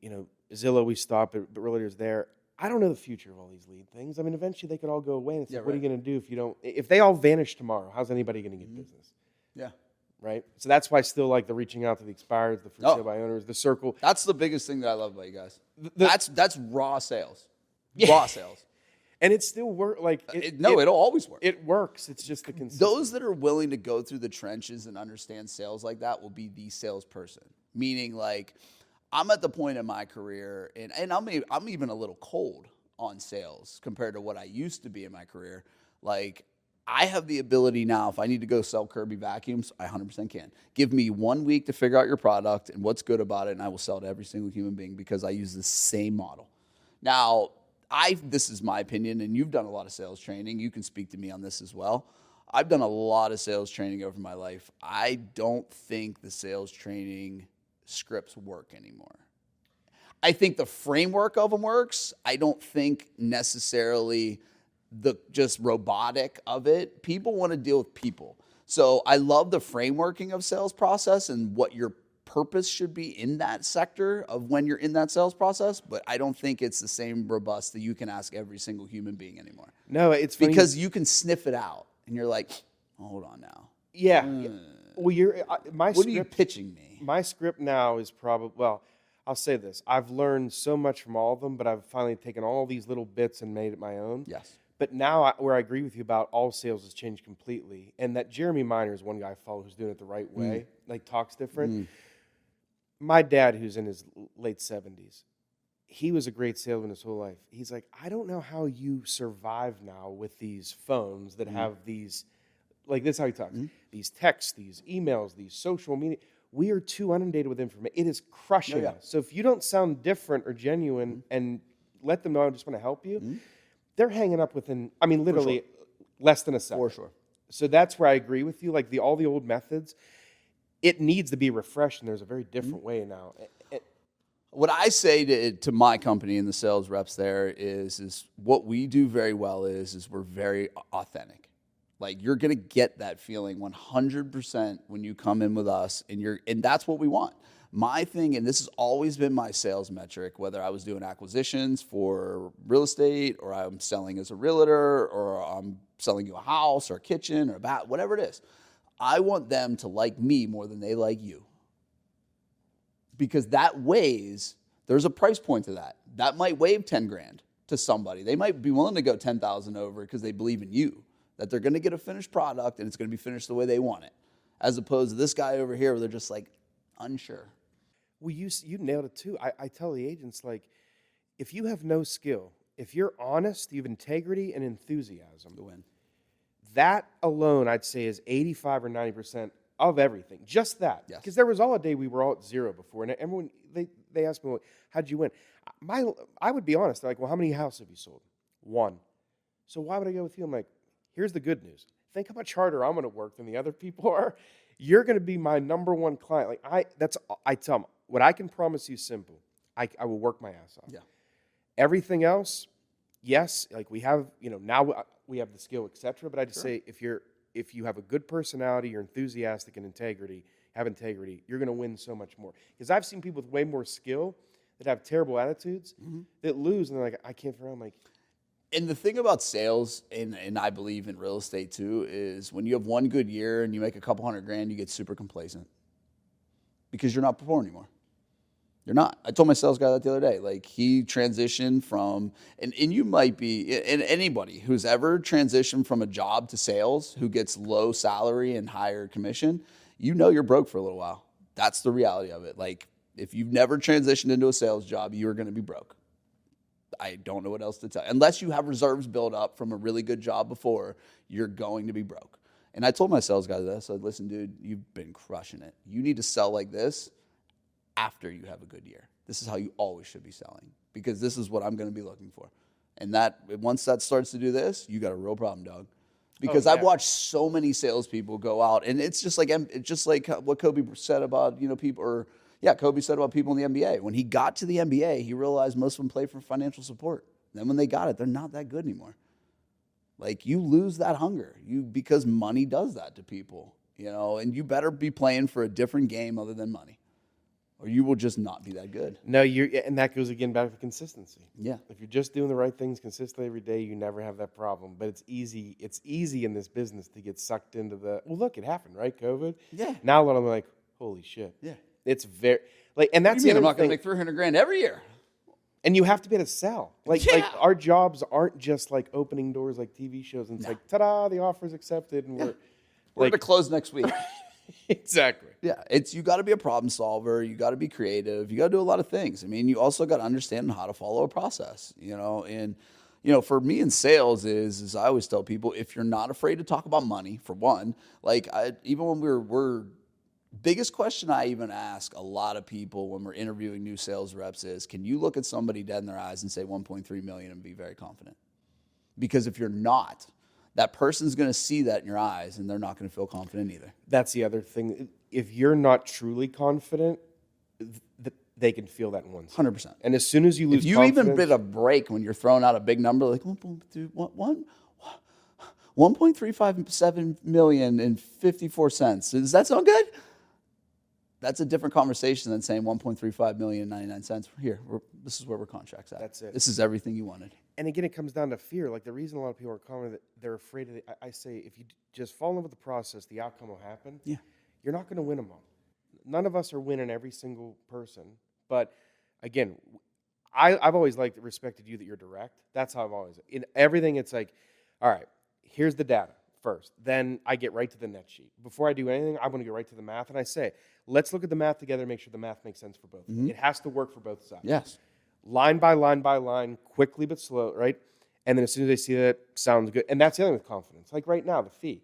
Zillow, we stop, but realtors there. I don't know the future of all these lead things. I mean, eventually they could all go away. And it's what are you going to do if they all vanish tomorrow? How's anybody going to get business? Yeah. Right? So that's why I still like the reaching out to the expireds, the for sale by owners, the circle. That's the biggest thing that I love about you guys. That's raw sales. Yeah. Raw sales. And it still works. It'll always work. It works. It's just the consistency. Those that are willing to go through the trenches and understand sales like that will be the salesperson. Meaning, like, I'm at the point in my career, and I'm even a little cold on sales compared to what I used to be in my career. Like, I have the ability now, if I need to go sell Kirby vacuums, I 100% can. Give me 1 week to figure out your product and what's good about it, and I will sell to every single human being because I use the same model. Now, this is my opinion, and you've done a lot of sales training. You can speak to me on this as well. I've done a lot of sales training over my life. I don't think the sales training scripts work anymore. I think the framework of them works. I don't think necessarily the just robotic of it. People want to deal with people. So I love the frameworking of sales process and what your purpose should be in that sector of when you're in that sales process, but I don't think it's the same robust that you can ask every single human being anymore. No, it's funny. Because you can sniff it out and you're like, hold on now. Yeah. Well, what are you pitching me? My script now is I'll say this. I've learned so much from all of them, but I've finally taken all these little bits and made it my own. Yes. But now where I agree with you about all sales has changed completely. And that Jeremy Miner is one guy I follow who's doing it the right way, like talks different. My dad, who's in his late 70s, he was a great salesman his whole life. He's like, I don't know how you survive now with these phones that have these, like this is how he talks, these texts, these emails, these social media. We are too inundated with information. It is crushing us. So if you don't sound different or genuine and let them know I just want to help you, they're hanging up within, literally less than a second. For sure. So that's where I agree with you. Like all the old methods, it needs to be refreshed, and there's a very different way now. What I say to my company and the sales reps there is what we do very well is we're very authentic. Like, you're going to get that feeling 100% when you come in with us, and that's what we want. My thing, and this has always been my sales metric, whether I was doing acquisitions for real estate or I'm selling as a realtor or I'm selling you a house or a kitchen or a bath, whatever it is, I want them to like me more than they like you. Because that weighs, there's a price point to that. That might weigh 10 grand to somebody. They might be willing to go 10,000 over because they believe in you, that they're going to get a finished product and it's going to be finished the way they want it. As opposed to this guy over here where they're just like unsure. Well, you nailed it too. I tell the agents, like, if you have no skill, if you're honest, you have integrity and enthusiasm, to win. That alone, I'd say, is 85 or 90% of everything. Just that. Yes. Because there was all a day we were all at zero before, and everyone, they asked me, well, how'd you win? I would be honest. They're like, well, how many houses have you sold? 1. So why would I go with you? I'm like, here's the good news. Think how much harder I'm going to work than the other people are. You're going to be my number one client. Like I tell them, what I can promise you is simple. I will work my ass off. Yeah. Everything else, yes, like we have, now we have the skill, etc. But I just say if you have a good personality, you're enthusiastic and have integrity, you're going to win so much more. Because I've seen people with way more skill that have terrible attitudes that lose, and they're like, I can't figure out. I'm like, and the thing about sales, and I believe in real estate too, is when you have one good year and you make a couple $100,000, you get super complacent because you're not performing anymore. You're not. I told my sales guy that the other day. Like, he transitioned from, and you might be, and anybody who's ever transitioned from a job to sales who gets low salary and higher commission, you're broke for a little while. That's the reality of it. Like, if you've never transitioned into a sales job, you're going to be broke. I don't know what else to tell you. Unless you have reserves built up from a really good job before, you're going to be broke. And I told my sales guy this. I said, listen, dude, you've been crushing it. You need to sell like this after you have a good year. This is how you always should be selling, because this is what I'm going to be looking for. And that once that starts to do this, you got a real problem, dog. Because I've watched so many salespeople go out, and it's just like what Kobe said about people, or Kobe said about people in the NBA. When he got to the NBA, he realized most of them play for financial support. Then when they got it, they're not that good anymore. Like, you lose that hunger because money does that to people, and you better be playing for a different game other than money, or you will just not be that good. No, and that goes again back to consistency. Yeah. If you're just doing the right things consistently every day, you never have that problem. But it's easy in this business to get sucked into look, it happened, right? COVID. Yeah. Now a lot of them are like, holy shit. Yeah. It's very and that's What do you mean the I'm other not going to thing. make $300,000 every year? And you have to be able to sell. Like our jobs aren't just like opening doors like TV shows and it's like, ta-da, the offer's accepted and we're going to close next week. Exactly. Yeah, you got to be a problem solver. You got to be creative. You got to do a lot of things. I mean, you also got to understand how to follow a process, And, for me in sales is I always tell people, if you're not afraid to talk about money, for one, even when we're biggest question I even ask a lot of people when we're interviewing new sales reps is, can you look at somebody dead in their eyes and say 1.3 million and be very confident? Because if you're not, that person's going to see that in your eyes and they're not going to feel confident either. That's the other thing. If you're not truly confident, they can feel that in 1 second. 100%. And as soon as you lose if you confidence, even bit a break when you're throwing out a big number like 1.357 million and 54 cents, does that sound good? That's a different conversation than saying 1.35 million and 99 cents. This is where we're contracts at. That's it. This is everything you wanted. And again, it comes down to fear. Like the reason a lot of people are confident, they're afraid of I say, if you just fall in love with the process, the outcome will happen. Yeah. You're not going to win them all. None of us are winning every single person. But again, I've always respected you that you're direct. That's how I've always, in everything, it's like, all right, here's the data first. Then I get right to the net sheet. Before I do anything, I want to get right to the math. And I say, let's look at the math together and make sure the math makes sense for both. Mm-hmm. It has to work for both sides. Yes. Line by line by line, quickly but slow, right? And then as soon as they see that, sounds good. And that's the other thing with confidence. Like right now, the fee.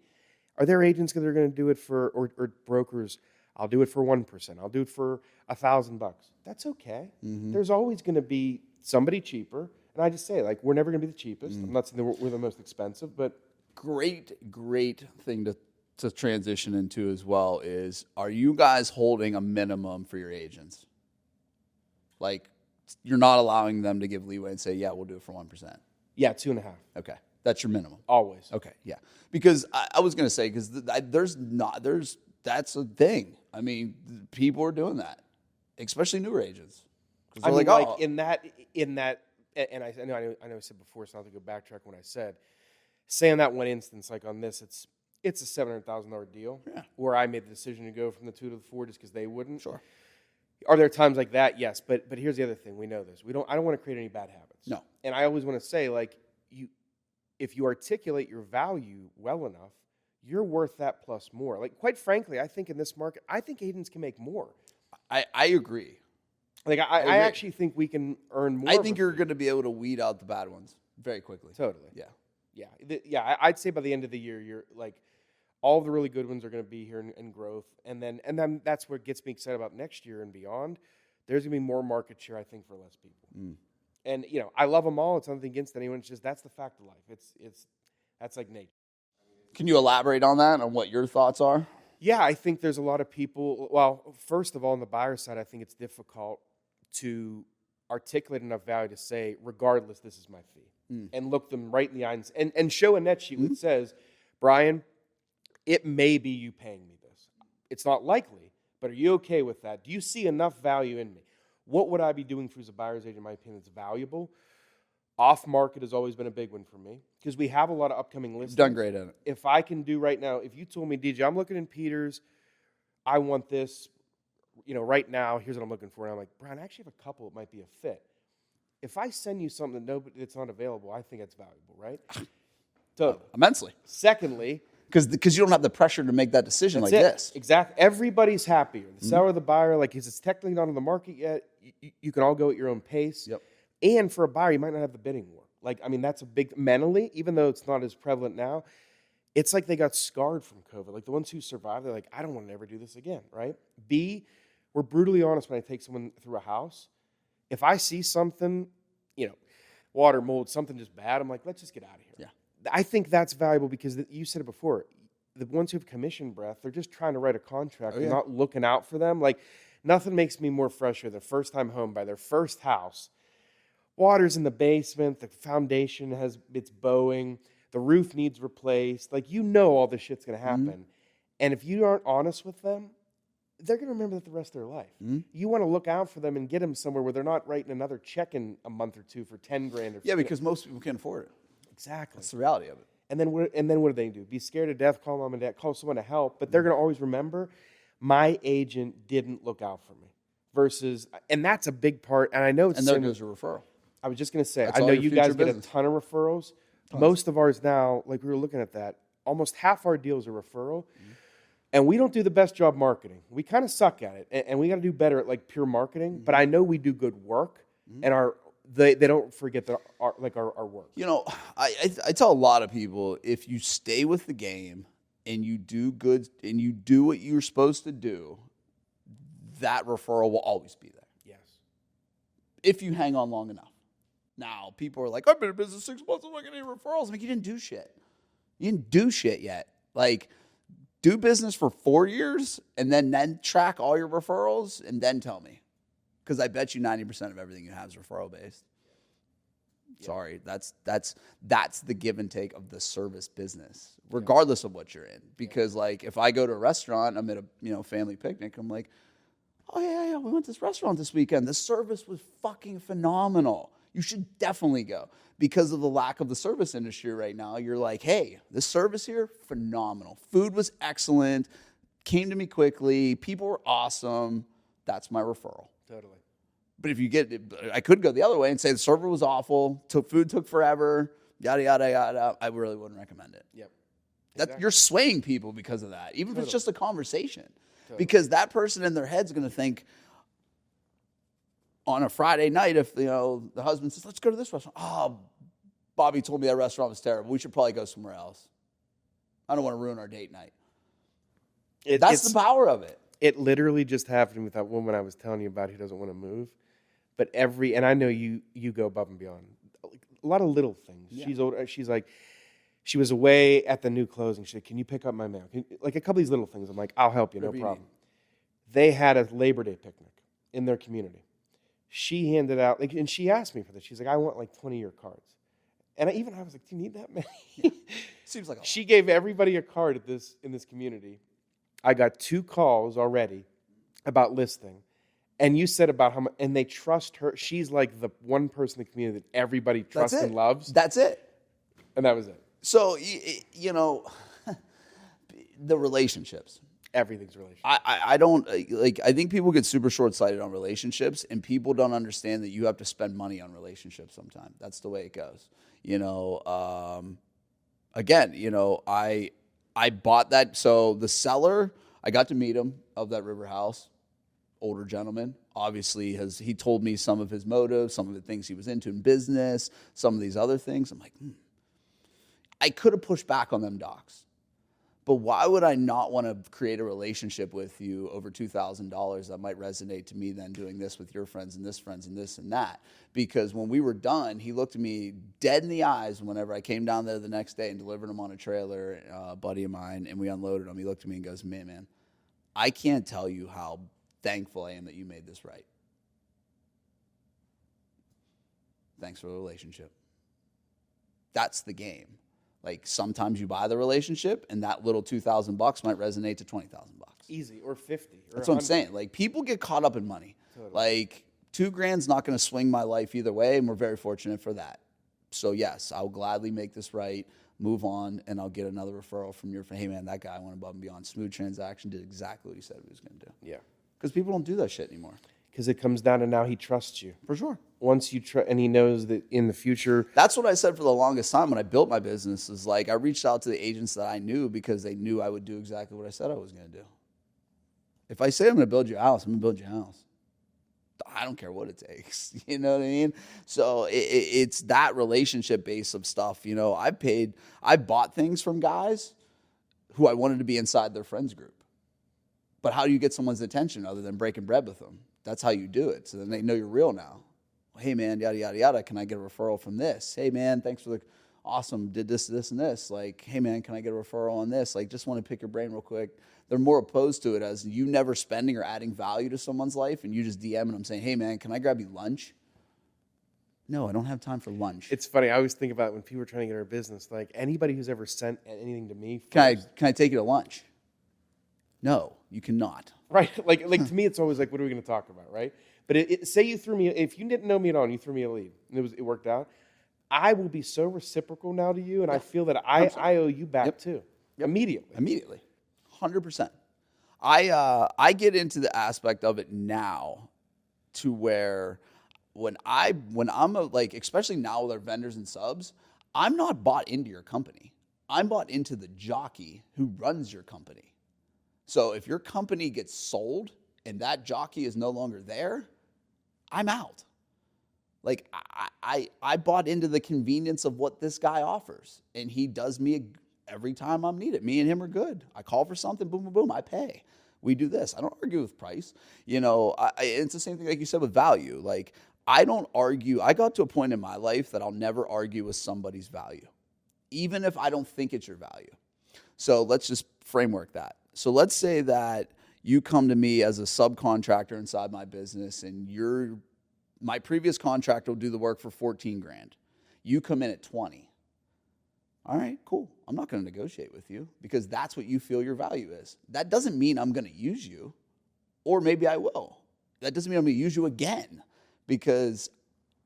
Are there agents that are going to do it for, or brokers, I'll do it for 1%. I'll do it for $1,000. That's okay. Mm-hmm. There's always going to be somebody cheaper. And I just say, we're never going to be the cheapest. I'm not saying that we're the most expensive, but. Great thing to transition into as well is, are you guys holding a minimum for your agents? You're not allowing them to give leeway and say, yeah, we'll do it for 1%. Yeah, 2.5. Okay. That's your minimum. Always. Okay. Yeah. Because I was going to say, because that's a thing. I mean, people are doing that, especially newer agents. I mean, in that, and I know I said before, so I'll have to go backtrack when I said, say on that one instance, like on this, it's a $700,000 deal where I made the decision to go from the 2 to the 4 just because they wouldn't. Sure. Are there times like that? Yes, but here's the other thing. We know this. I don't want to create any bad habits. No. And I always want to say, if you articulate your value well enough, you're worth that plus more. Quite frankly, I think in this market, I think agents can make more. I agree. I actually think we can earn more. I think you're going to be able to weed out the bad ones very quickly. Totally. Yeah. I'd say by the end of the year, you're all the really good ones are going to be here in growth, and then that's what gets me excited about next year and beyond. There's going to be more market share, I think, for less people. And I love them all. It's nothing against anyone. It's just that's the fact of life. That's like nature. Can you elaborate on that, on what your thoughts are? Yeah, I think there's a lot of people. Well, first of all, on the buyer side, I think it's difficult to articulate enough value to say, regardless, this is my fee, and look them right in the eye and show a net sheet that says, Bryan, it may be you paying me this. It's not likely, but are you okay with that? Do you see enough value in me? What would I be doing for as a buyer's agent, in my opinion, that's valuable? Off-market has always been a big one for me because we have a lot of upcoming listings. You've done great at it. If I can do right now, if you told me, DJ, I'm looking in Peters, I want this, right now, here's what I'm looking for. And I'm like, Bryan, I actually have a couple that might be a fit. If I send you something that's not available, I think that's valuable, right? Totally. Immensely. Secondly, because you don't have the pressure to make that decision this. Exactly. Everybody's happier. The seller, the buyer, it's technically not on the market yet. You can all go at your own pace. Yep. And for a buyer, you might not have the bidding war. That's a big, mentally, even though it's not as prevalent now, it's like they got scarred from COVID. The ones who survived, they're like, I don't want to ever do this again, right? B, we're brutally honest when I take someone through a house. If I see something, water, mold, something just bad, I'm like, let's just get out of here. Yeah. I think that's valuable because you said it before. The ones who have commission breath, they're just trying to write a contract. They're not looking out for them. Nothing makes me more frustrated than a first-time home buyer, their first house. Water's in the basement. The foundation it's bowing. The the roof needs replaced. Like, all this shit's going to happen. And if you aren't honest with them, they're going to remember that the rest of their life. You want to look out for them and get them somewhere where they're not writing another check in a month or two for 10 grand. Or because most people can't afford it. Exactly. That's the reality of it. And then what do they do? Be scared to death, call mom and dad, call someone to help. But they're going to always remember, my agent didn't look out for me. Versus, and that's a big part. And I know it's... And there goes your referral. I was just going to say, That's I know all your you guys future get a ton of referrals. Most of ours now, like we were looking at that, almost half our deals are referral. And we don't do the best job marketing. We kind of suck at it. And we got to do better at like pure marketing. But I know we do good work. And they don't forget that our work. I tell a lot of people, if you stay with the game and you do good and you do what you're supposed to do, that referral will always be there. Yes. If you hang on long enough. Now, people are like, I've been in business 6 months, I'm not getting any referrals. I'm like, you didn't do shit. You didn't do shit yet. Like, do business for 4 years and then track all your referrals and then tell me. Because I bet you 90% of everything you have is referral based. Yeah. Sorry, that's the give and take of the service business, regardless of what you're in. Because like if I go to a restaurant, I'm at a family picnic, I'm like, oh yeah, we went to this restaurant this weekend. The service was fucking phenomenal. You should definitely go. Because of the lack of the service industry right now, you're like, hey, this service here, phenomenal. Food was excellent, came to me quickly, people were awesome. That's my referral. Totally. But I could go the other way and say the server was awful, food took forever, yada, yada, yada. I really wouldn't recommend it. Yep. Exactly. You're swaying people because of that, even if it's just a conversation. Totally. Because that person in their head's going to think, on a Friday night, if the husband says, let's go to this restaurant. Oh, Bobby told me that restaurant was terrible. We should probably go somewhere else. I don't want to ruin our date night. That's the power of it. It literally just happened with that woman I was telling you about who doesn't want to move. But and I know you go above and beyond. A lot of little things. Yeah. She's older. She's like, she was away at the new closing. She said, can you pick up my mail? Like a couple of these little things. I'm like, I'll help you, no problem. They had a Labor Day picnic in their community. She handed out, and she asked me for this. She's like, I want like 20-year cards. And I was like, do you need that many? Yeah. Seems like she gave everybody a card in this community. I got 2 calls already about listing. And you said about how much, and they trust her. She's like the one person in the community that everybody trusts and loves. That's it. And that was it. So, the relationships. Everything's relationship. I don't like. I think people get super short-sighted on relationships, and people don't understand that you have to spend money on relationships sometimes. That's the way it goes. I bought that. So the seller, I got to meet him of that river house, older gentleman. Obviously, he told me some of his motives, some of the things he was into in business, some of these other things. I'm like, I could have pushed back on them docs. But why would I not want to create a relationship with you over $2,000 that might resonate to me then doing this with your friends and this friends and this and that? Because when we were done, he looked at me dead in the eyes whenever I came down there the next day and delivered him on a trailer, a buddy of mine, and we unloaded him. He looked at me and goes, man, I can't tell you how thankful I am that you made this right. Thanks for the relationship. That's the game. Like sometimes you buy the relationship, and that little $2,000 might resonate to $20,000. Easy, or 50. Or that's what I'm saying. Like people get caught up in money. Totally. Like $2,000's not going to swing my life either way, and we're very fortunate for that. So yes, I'll gladly make this right, move on, and I'll get another referral from your friend. Hey man, that guy went above and beyond. Smooth transaction, did exactly what he said he was going to do. Yeah, because people don't do that shit anymore. Because it comes down to now he trusts you. For sure. Once you and he knows that in the future. That's what I said for the longest time when I built my business is like I reached out to the agents that I knew because they knew I would do exactly what I said I was going to do. If I say I'm going to build your house, I'm going to build your house. I don't care what it takes. You know what I mean? So it's that relationship base of stuff. I bought things from guys who I wanted to be inside their friends group. But how do you get someone's attention other than breaking bread with them? That's how you do it. So then they know you're real now. Hey, man, yada, yada, yada. Can I get a referral from this? Hey, man, thanks for the awesome, did this, this, and this. Like, hey, man, can I get a referral on this? Like, just want to pick your brain real quick. They're more opposed to it as you never spending or adding value to someone's life, and you just DM and I'm saying, hey, man, can I grab you lunch? No, I don't have time for lunch. It's funny. I always think about when people are trying to get our business, like anybody who's ever sent anything to me. Can I take you to lunch? No, you cannot. Right. Like to me, it's always like, what are we going to talk about? Right. But say you threw me, if you didn't know me at all and you threw me a lead and it worked out, I will be so reciprocal now to you. And I feel that I owe you back too. Immediately. 100%. I get into the aspect of it now to where when I'm especially now with our vendors and subs, I'm not bought into your company. I'm bought into the jockey who runs your company. So if your company gets sold and that jockey is no longer there, I'm out. Like I bought into the convenience of what this guy offers, and he does me every time I'm needed. Me and him are good. I call for something, boom, boom, boom, I pay. We do this. I don't argue with price. It's the same thing like you said with value. Like, I don't argue. I got to a point in my life that I'll never argue with somebody's value, even if I don't think it's your value. So let's just framework that. So let's say that you come to me as a subcontractor inside my business, and my previous contractor will do the work for 14 grand. You come in at 20. All right, cool. I'm not going to negotiate with you because that's what you feel your value is. That doesn't mean I'm going to use you, or maybe I will. That doesn't mean I'm going to use you again, because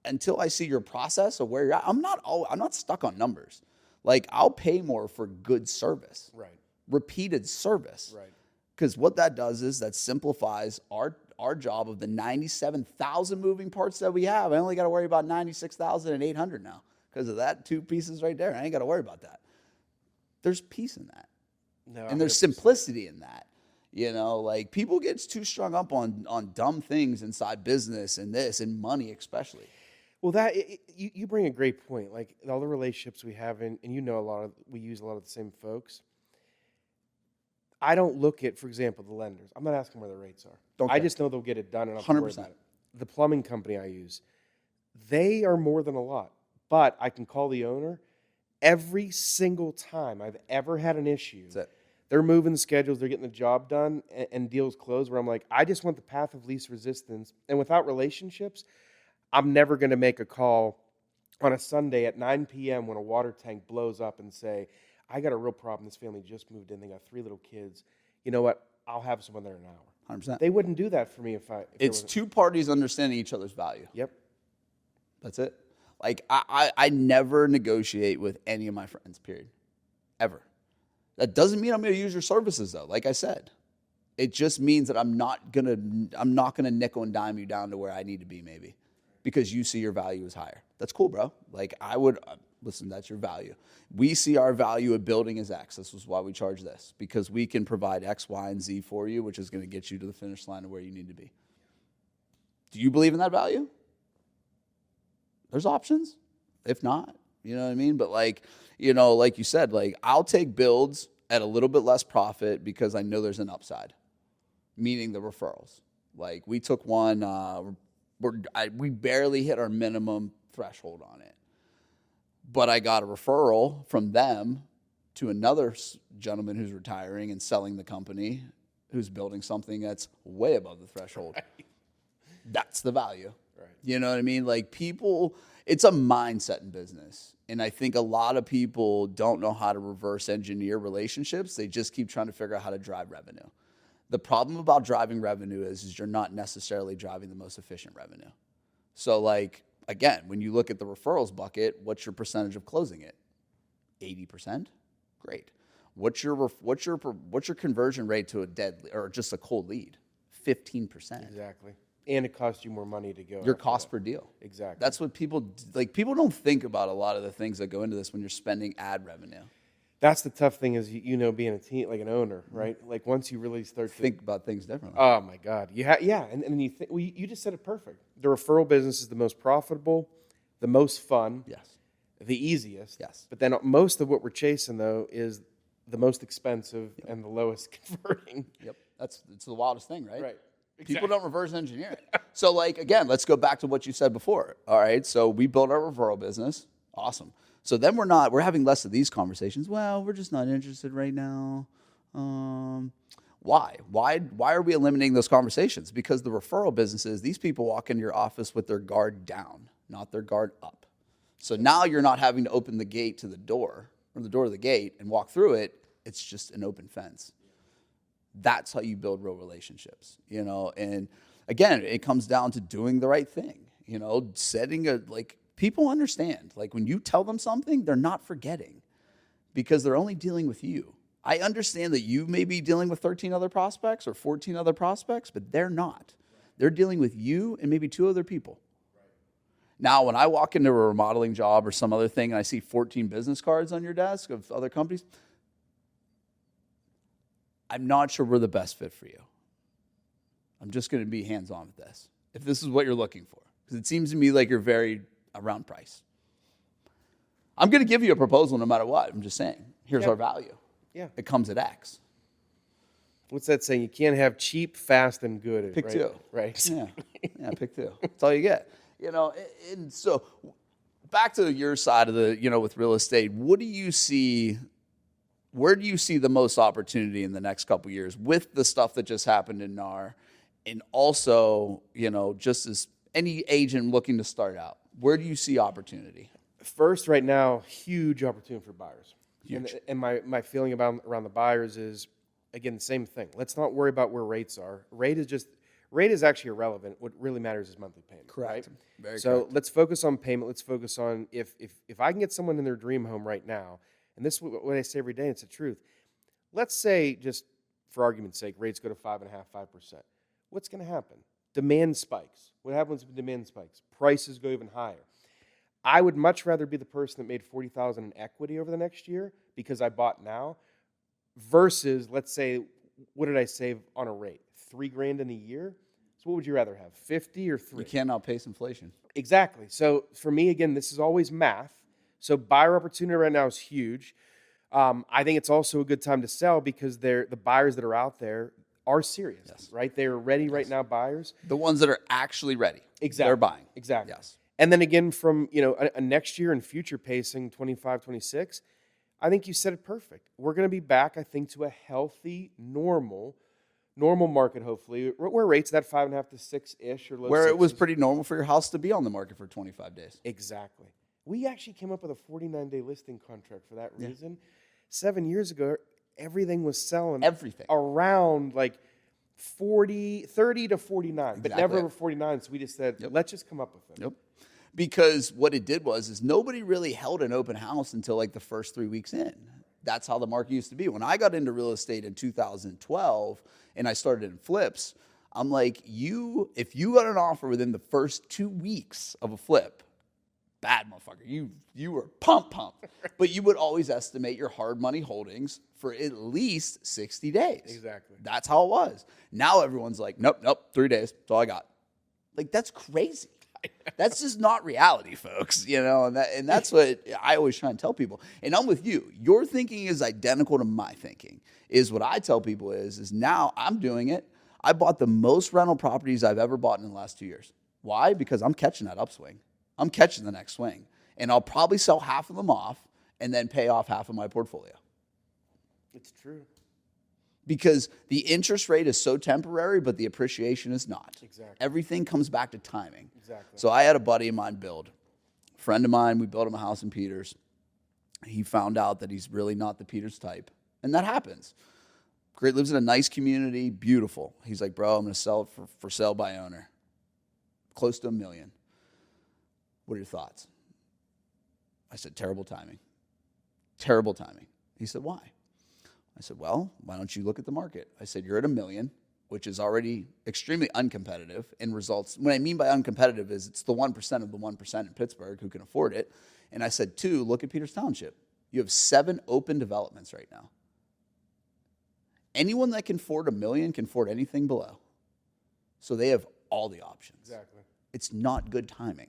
until I see your process of where you're at, I'm not stuck on numbers. Like, I'll pay more for good service, right? Repeated service, right? Because what that does is that simplifies our job of the 97,000 moving parts that we have. I only got to worry about 96,800 now. Because of that 2 pieces right there, I ain't got to worry about that. There's peace in that. No, and there's 100%. simplicity in that. Like, people get too strung up on dumb things inside business and this and money especially. Well, you bring a great point. Like, all the relationships we have, and we use a lot of the same folks. I don't look at, for example, the lenders. I'm not asking where the rates are. I just know they'll get it done, and I'm 100%. The plumbing company I use, they are more than a lot. But I can call the owner every single time I've ever had an issue. They're moving the schedules, they're getting the job done, and deals closed where I'm like, I just want the path of least resistance. And without relationships, I'm never going to make a call on a Sunday at 9 p.m. when a water tank blows up and say, I got a real problem. This family just moved in. They got 3 little kids. You know what? I'll have someone there in an hour. 100%. They wouldn't do that for me if it's 2 parties understanding each other's value. Yep. That's it. Like, I never negotiate with any of my friends, period. Ever. That doesn't mean I'm going to use your services, though. Like I said, it just means that I'm not gonna nickel and dime you down to where I need to be, maybe, because you see your value is higher. That's cool, bro. Like, I would listen. That's your value. We see our value of building as X. This is why we charge this, because we can provide X, Y, and Z for you, which is going to get you to the finish line of where you need to be. Do you believe in that value? There's options. If not, you know what I mean? But like you said, like, I'll take builds at a little bit less profit because I know there's an upside, meaning the referrals. Like, we took one, we barely hit our minimum threshold on it. But I got a referral from them to another gentleman who's retiring and selling the company, who's building something that's way above the threshold. Right. That's the value. Right. You know what I mean? Like, people, it's a mindset in business. And I think a lot of people don't know how to reverse engineer relationships. They just keep trying to figure out how to drive revenue. The problem about driving revenue is you're not necessarily driving the most efficient revenue. So, like, again, when you look at the referrals bucket, what's your percentage of closing it? 80%? Great. What's your conversion rate to a dead or just a cold lead? 15%. Exactly. And it costs you more money to go. Your cost per deal. Exactly. That's what people don't think about a lot of the things that go into this when you're spending ad revenue. That's the tough thing is, being a team, like an owner, right? Like, once you really start to think about things differently. Oh my God. And then you think, well, you just said it perfect. The referral business is the most profitable, the most fun. Yes. The easiest. Yes. But then most of what we're chasing, though, is the most expensive and the lowest converting. Yep. It's the wildest thing, right? Right. Exactly. People don't reverse engineer it. So, like, again, let's go back to what you said before. All right. So we built our referral business. Awesome. So then we're having less of these conversations. Well, we're just not interested right now. Why? Why are we eliminating those conversations? Because the referral businesses, these people walk into your office with their guard down. not their guard up. So now you're not having to open the gate to the door or the door to the gate and walk through it. It's just an open fence. That's how you build real relationships, you know? And again, it comes down to doing the right thing, you know, people understand, like when you tell them something, they're not forgetting because they're only dealing with you. I understand that you may be dealing with 13 other prospects or 14 other prospects, but they're not. They're dealing with you and maybe 2 other people. Now, when I walk into a remodeling job or some other thing and I see 14 business cards on your desk of other companies, I'm not sure we're the best fit for you. I'm just going to be hands-on with this, if this is what you're looking for. Because it seems to me like you're very around price. I'm going to give you a proposal no matter what. I'm just saying, here's our value. Yeah. It comes at X. What's that saying? You can't have cheap, fast, and good. Pick right? 2. Right. Yeah, pick 2. That's all you get. You know, and so back to your side of the, you know, with real estate, what do you see? Where do you see the most opportunity in the next couple of years with the stuff that just happened in NAR? And also, you know, just as any agent looking to start out, where do you see opportunity? First, right now, huge opportunity for buyers. Huge. And my feeling around the buyers is, again, the same thing. Let's not worry about where rates are. Rate is actually irrelevant. What really matters is monthly payment. Correct. Right? Very so correct. let's focus on payment. Let's focus on if I can get someone in their dream home right now, and this is what I say every day, and it's the truth. Let's say, just for argument's sake, rates go to 5.5%, 5%. What's going to happen? Demand spikes. What happens when demand spikes? Prices go even higher. I would much rather be the person that made $40,000 in equity over the next year because I bought now, versus, let's say, what did I save on a rate? $3,000 in a year. So what would you rather have, 50 or 3? You can't outpace inflation. Exactly. So for me, again, this is always math. So buyer opportunity right now is huge. I think it's also a good time to sell because the buyers that are out there are serious, Yes. right? They're ready right now, buyers. The ones that are actually ready. Exactly. They're buying. Exactly. Yes. And then again, from a next year and future pacing, 25, 26, I think you said it perfect. We're going to be back, I think, to a healthy, normal market, hopefully, where rates that 5.5 to 6-ish or low Where it was sixes. pretty normal for your house to be on the market for 25 days. Exactly. We actually came up with a 49-day listing contract for that reason. 7 years ago, everything was selling Everything. around like 30 to 49, but never over 49. So we just said, let's just come up with it. Yep. Because what it did was nobody really held an open house until like the first 3 weeks in. That's how the market used to be. When I got into real estate in 2012 and I started in flips, I'm like, if you got an offer within the first 2 weeks of a flip, bad motherfucker. You were pump. But you would always estimate your hard money holdings for at least 60 days. Exactly. That's how it was. Now everyone's like, nope, 3 days. That's all I got. Like, that's crazy. That's just not reality, folks. You know, and that's what I always try and tell people. And I'm with you. Your thinking is identical to my thinking. Is what I tell people is now I'm doing it. I bought the most rental properties I've ever bought in the last 2 years. Why? Because I'm catching that upswing. I'm catching the next swing. And I'll probably sell half of them off and then pay off half of my portfolio. It's true. Because the interest rate is so temporary, but the appreciation is not. Exactly. Everything comes back to timing. Exactly. So I had a buddy of mine build. A friend of mine, we built him a house in Peters. He found out that he's really not the Peters type. And that happens. Great, lives in a nice community, beautiful. He's like, bro, I'm going to sell it for sale by owner. Close to $1 million. What are your thoughts? I said, terrible timing. Terrible timing. He said, why? I said, well, why don't you look at the market? I said, you're at $1 million, which is already extremely uncompetitive in results. What I mean by uncompetitive is it's the 1% of the 1% in Pittsburgh who can afford it. And I said, 2, look at Peters Township. You have 7 open developments right now. Anyone that can afford $1 million can afford anything below. So they have all the options. Exactly. It's not good timing.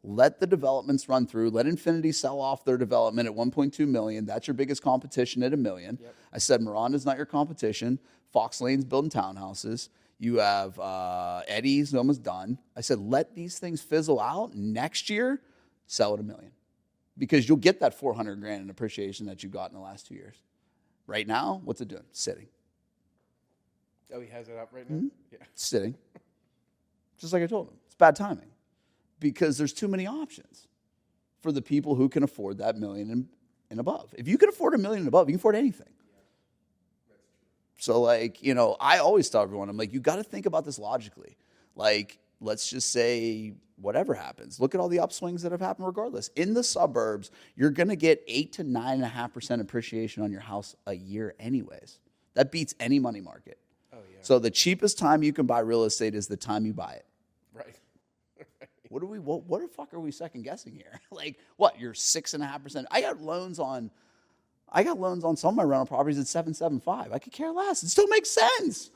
Let the developments run through. Let Infinity sell off their development at $1.2 million. That's your biggest competition at $1 million. Yep. I said Miranda's not your competition. Fox Lane's building townhouses. You have Eddie's almost done. I said let these things fizzle out. Next year, sell at $1 million, because you'll get that $400,000 in appreciation that you got in the last 2 years. Right now, what's it doing? Sitting. Oh, he has it up right now? Mm-hmm. Yeah, sitting. Just like I told him, it's bad timing. because there's too many options for the people who can afford that million and above. If you can afford $1 million and above, you can afford anything. So, like, you know, I always tell everyone, I'm like, you got to think about this logically. Like, let's just say whatever happens. Look at all the upswings that have happened regardless. In the suburbs, you're going to get 8 to 9.5% appreciation on your house a year anyways. That beats any money market. Oh, yeah. So the cheapest time you can buy real estate is the time you buy it. Right. What the fuck are we second guessing here? Like, what? You're 6.5%. I got loans on some of my rental properties at 7.75. I could care less. It still makes sense.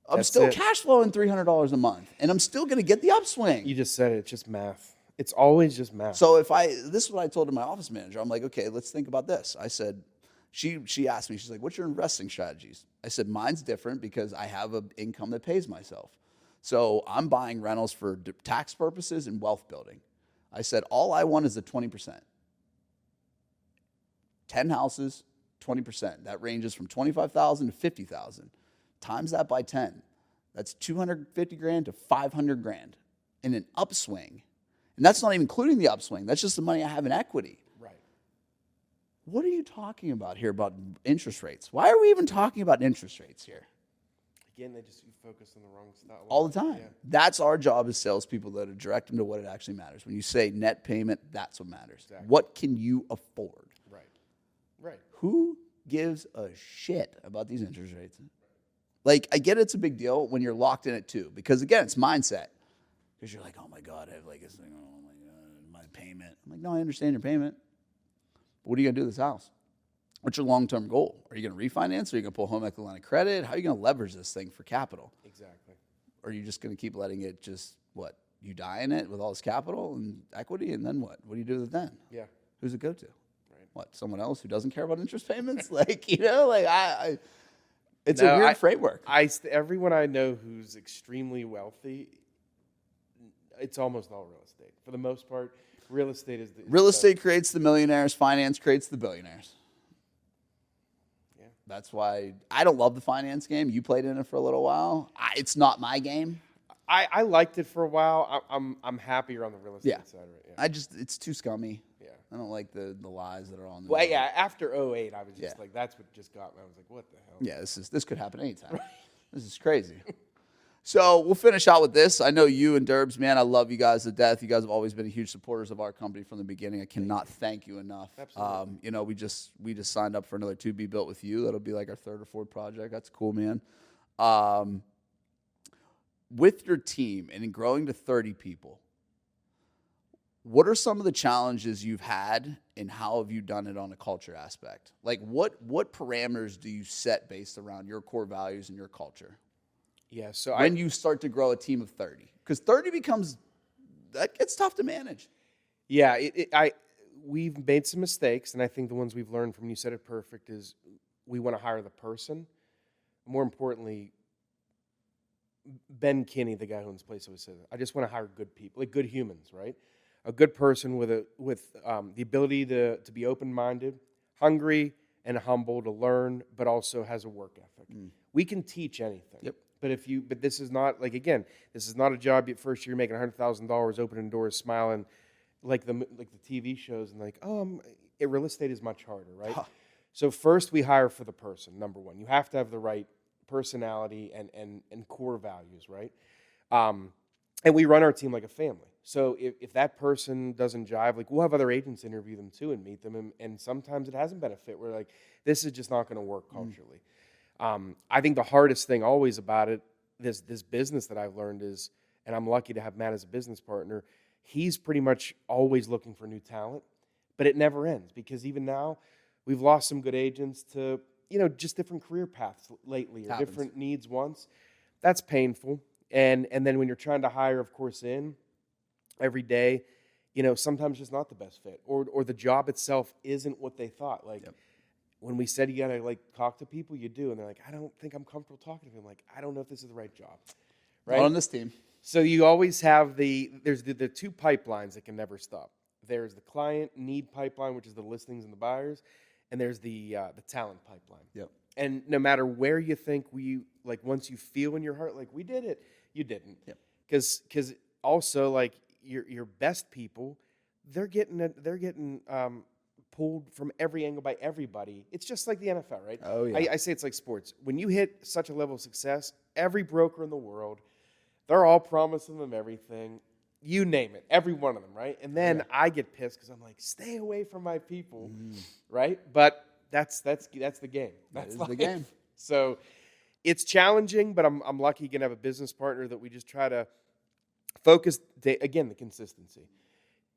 I'm still cash flowing $300 a month, and I'm still going to get the upswing. You just said it. It's just math. It's always just math. So this is what I told to my office manager. I'm like, okay, let's think about this. I said, she asked me, she's like, what's your investing strategies? I said, mine's different because I have an income that pays myself. So I'm buying rentals for tax purposes and wealth building. I said, all I want is the 20%. 10 houses, 20%. That ranges from $25,000 to $50,000. Times that by 10. That's $250,000 to $500,000 in an upswing. And that's not even including the upswing. That's just the money I have in equity. Right. What are you talking about here about interest rates? Why are we even talking about interest rates here? Again, you focus on the wrong stuff. All the time. Yeah. That's our job as salespeople, though, to direct them to what it actually matters. When you say net payment, that's what matters. Exactly. What can you afford? Right. Right. Who gives a shit about these interest rates? Like, I get it's a big deal when you're locked in it too, because again, it's mindset. Because you're like, oh my God, I have like this thing, oh my God, my payment. I'm like, no, I understand your payment. But what are you going to do with this house? What's your long-term goal? Are you going to refinance? Are you going to pull home equity line of credit? How are you going to leverage this thing for capital? Exactly. Or are you just going to keep letting it just, you die in it with all this capital and equity, and then what? What do you do with it then? Yeah. Who's it go to? Right. What, someone else who doesn't care about interest payments? It's a weird framework. Everyone I know who's extremely wealthy, it's almost all real estate. For the most part, real estate is real estate creates the millionaires, finance creates the billionaires. Yeah. That's why I don't love the finance game. You played in it for a little while. It's not my game. I liked it for a while. I'm happier on the real estate side of it. Yeah. It's too scummy. Yeah. I don't like the lies that are on the Well, yeah, after 2008, I was just like, that's what just got me. I was like, what the hell? Yeah, this could happen anytime. This is crazy. So we'll finish out with this. I know you and Derbs, man, I love you guys to death. You guys have always been huge supporters of our company from the beginning. I cannot thank you enough. Absolutely. We just signed up for another to be built with you. That'll be like our third or fourth project. That's cool, man. With your team and in growing to 30 people, what are some of the challenges you've had and how have you done it on a culture aspect? Like what parameters do you set based around your core values and your culture? Yeah, so when you start to grow a team of 30, because 30 that gets tough to manage. Yeah, we've made some mistakes, and I think the ones we've learned from, you said it perfect, is we want to hire the person. More importantly, Ben Kinney, the guy who owns the place, always says, I just want to hire good people, like good humans, right? A good person with the ability to be open-minded, hungry, and humble to learn, but also has a work ethic. We can teach anything. Yep. But this is not, like, again, this is not a job your first year making $100,000, opening doors, smiling, like the TV shows, and like, real estate is much harder, right? Huh. So first we hire for the person, number one. You have to have the right personality and core values, right? And we run our team like a family. So if that person doesn't jive, like, we'll have other agents interview them too and meet them, and sometimes it hasn't been a fit. We're like, this is just not going to work culturally. I think the hardest thing always about it, this business that I've learned is, and I'm lucky to have Matt as a business partner, he's pretty much always looking for new talent, but it never ends, because even now we've lost some good agents to, just different career paths lately, or different needs once. That's painful. And then when you're trying to hire, of course, in every day, sometimes just not the best fit, or the job itself isn't what they thought. Like, when we said you gotta talk to people, you do, and they're like, I don't think I'm comfortable talking to them. Like, I don't know if this is the right job. Right? Not on this team. So you always have there's the two pipelines that can never stop. There's the client need pipeline, which is the listings and the buyers, and there's the talent pipeline. Yep. And no matter where you think once you feel in your heart, like, we did it, you didn't. Yep. Because also, your best people, they're getting pulled from every angle by everybody. It's just like the NFL, right? Oh, yeah. I say it's like sports. When you hit such a level of success, every broker in the world, they're all promising them everything. You name it, every one of them, right? And then I get pissed because I'm like, stay away from my people, right? But that's the game. That's the game. So it's challenging, but I'm lucky to have a business partner that we just try to focus. Again, the consistency.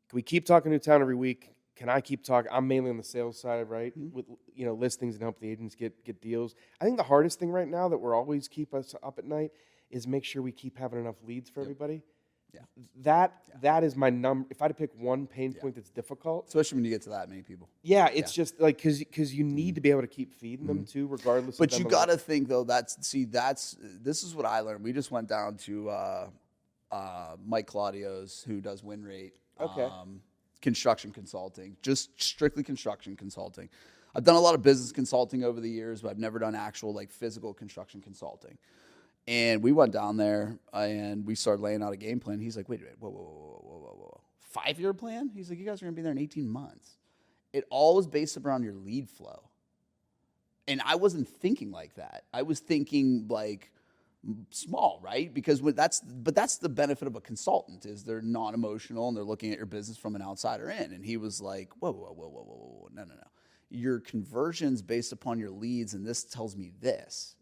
Can we keep talking to town every week? Can I keep talking? I'm mainly on the sales side, right? With listings and help the agents get deals. I think the hardest thing right now that will always keep us up at night is make sure we keep having enough leads for everybody. Yeah. That is my number. If I had to pick one pain point that's difficult, especially when you get to that many people. Yeah, it's just like because you need to be able to keep feeding them too, regardless. But of you got to think though. This is what I learned. We just went down to Mike Claudio's, who does win rate. Okay. Construction consulting, just strictly construction consulting. I've done a lot of business consulting over the years, but I've never done actual like physical construction consulting. And we went down there and we started laying out a game plan. He's like, wait a minute, whoa. 5-year plan? He's like, you guys are going to be there in 18 months. It all was based around your lead flow. And I wasn't thinking like that. I was thinking like small, right? Because that's the benefit of a consultant is they're non-emotional and they're looking at your business from an outsider in. And he was like, whoa, no. Your conversion's based upon your leads, and this tells me this.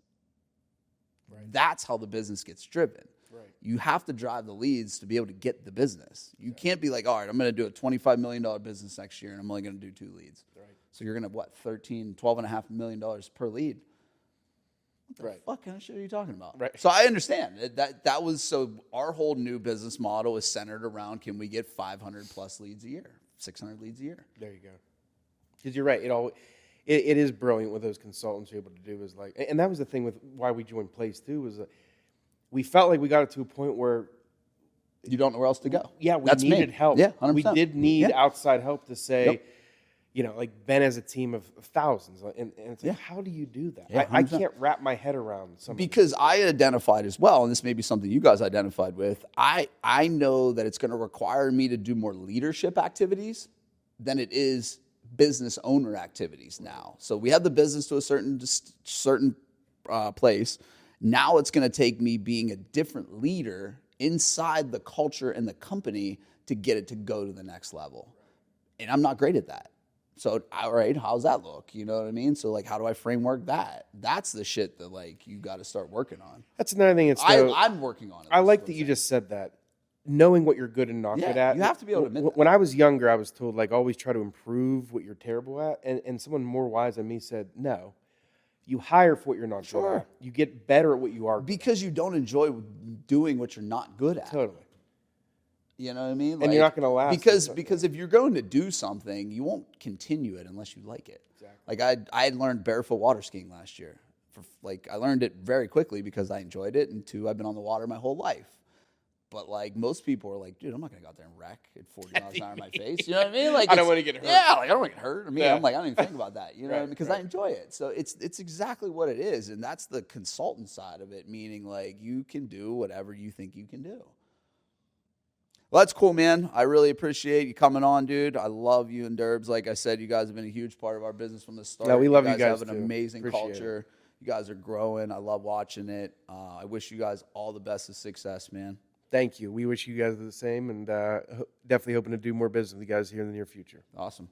Right. That's how the business gets driven. Right. You have to drive the leads to be able to get the business. You can't be like, all right, I'm going to do a $25 million business next year, and I'm only going to do 2 leads. Right. So you're going to, $12.5 million per lead. What the fuck kind of shit are you talking about? Right. So I understand that was so our whole new business model is centered around can we get 500 plus leads a year, 600 leads a year. There you go. Because you're right. It is brilliant what those consultants are able to do is like, and that was the thing with why we joined Place too was that we felt like we got it to a point where you don't know where else to go. Yeah, we needed help. Yeah, 100%. We did need outside help to say. Yep. Like Ben has a team of thousands, and it's like, how do you do that? Yeah, I can't wrap my head around something. Because I identified as well, and this may be something you guys identified with, I know that it's going to require me to do more leadership activities than it is business owner activities now. So we have the business to a certain place. Now it's going to take me being a different leader inside the culture and the company to get it to go to the next level. And I'm not great at that. So, all right, how's that look? You know what I mean? So, like, how do I framework that? That's the shit that, like, you got to start working on. That's another thing. I'm working on it. I like that you just said that. Knowing what you're good and not good at. You have to be able to admit that. When I was younger, I was told, like, always try to improve what you're terrible at. And someone more wise than me said, no. You hire for what you're not good at. You get better at what you are good because you don't enjoy doing what you're not good at. Totally. You know what I mean? And you're not going to last. Because if you're going to do something, you won't continue it unless you like it. Exactly. Like I had learned barefoot water skiing last year. I learned it very quickly because I enjoyed it, and 2, I've been on the water my whole life. But like most people are like, dude, I'm not going to go out there and wreck at 40 miles an hour in my face. You know what I mean? Like I don't want to get hurt. Yeah, like I don't want to get hurt. I mean, I'm like, I don't even think about that. You know what I mean? Because I enjoy it. So it's exactly what it is, and that's the consultant side of it, meaning like you can do whatever you think you can do. Well, that's cool, man. I really appreciate you coming on, dude. I love you and Derbs. Like I said, you guys have been a huge part of our business from the start. No, we love you guys. Have an amazing culture. You guys are growing. I love watching it. I wish you guys all the best of success, man. Thank you. We wish you guys the same, and definitely hoping to do more business with you guys here in the near future. Awesome.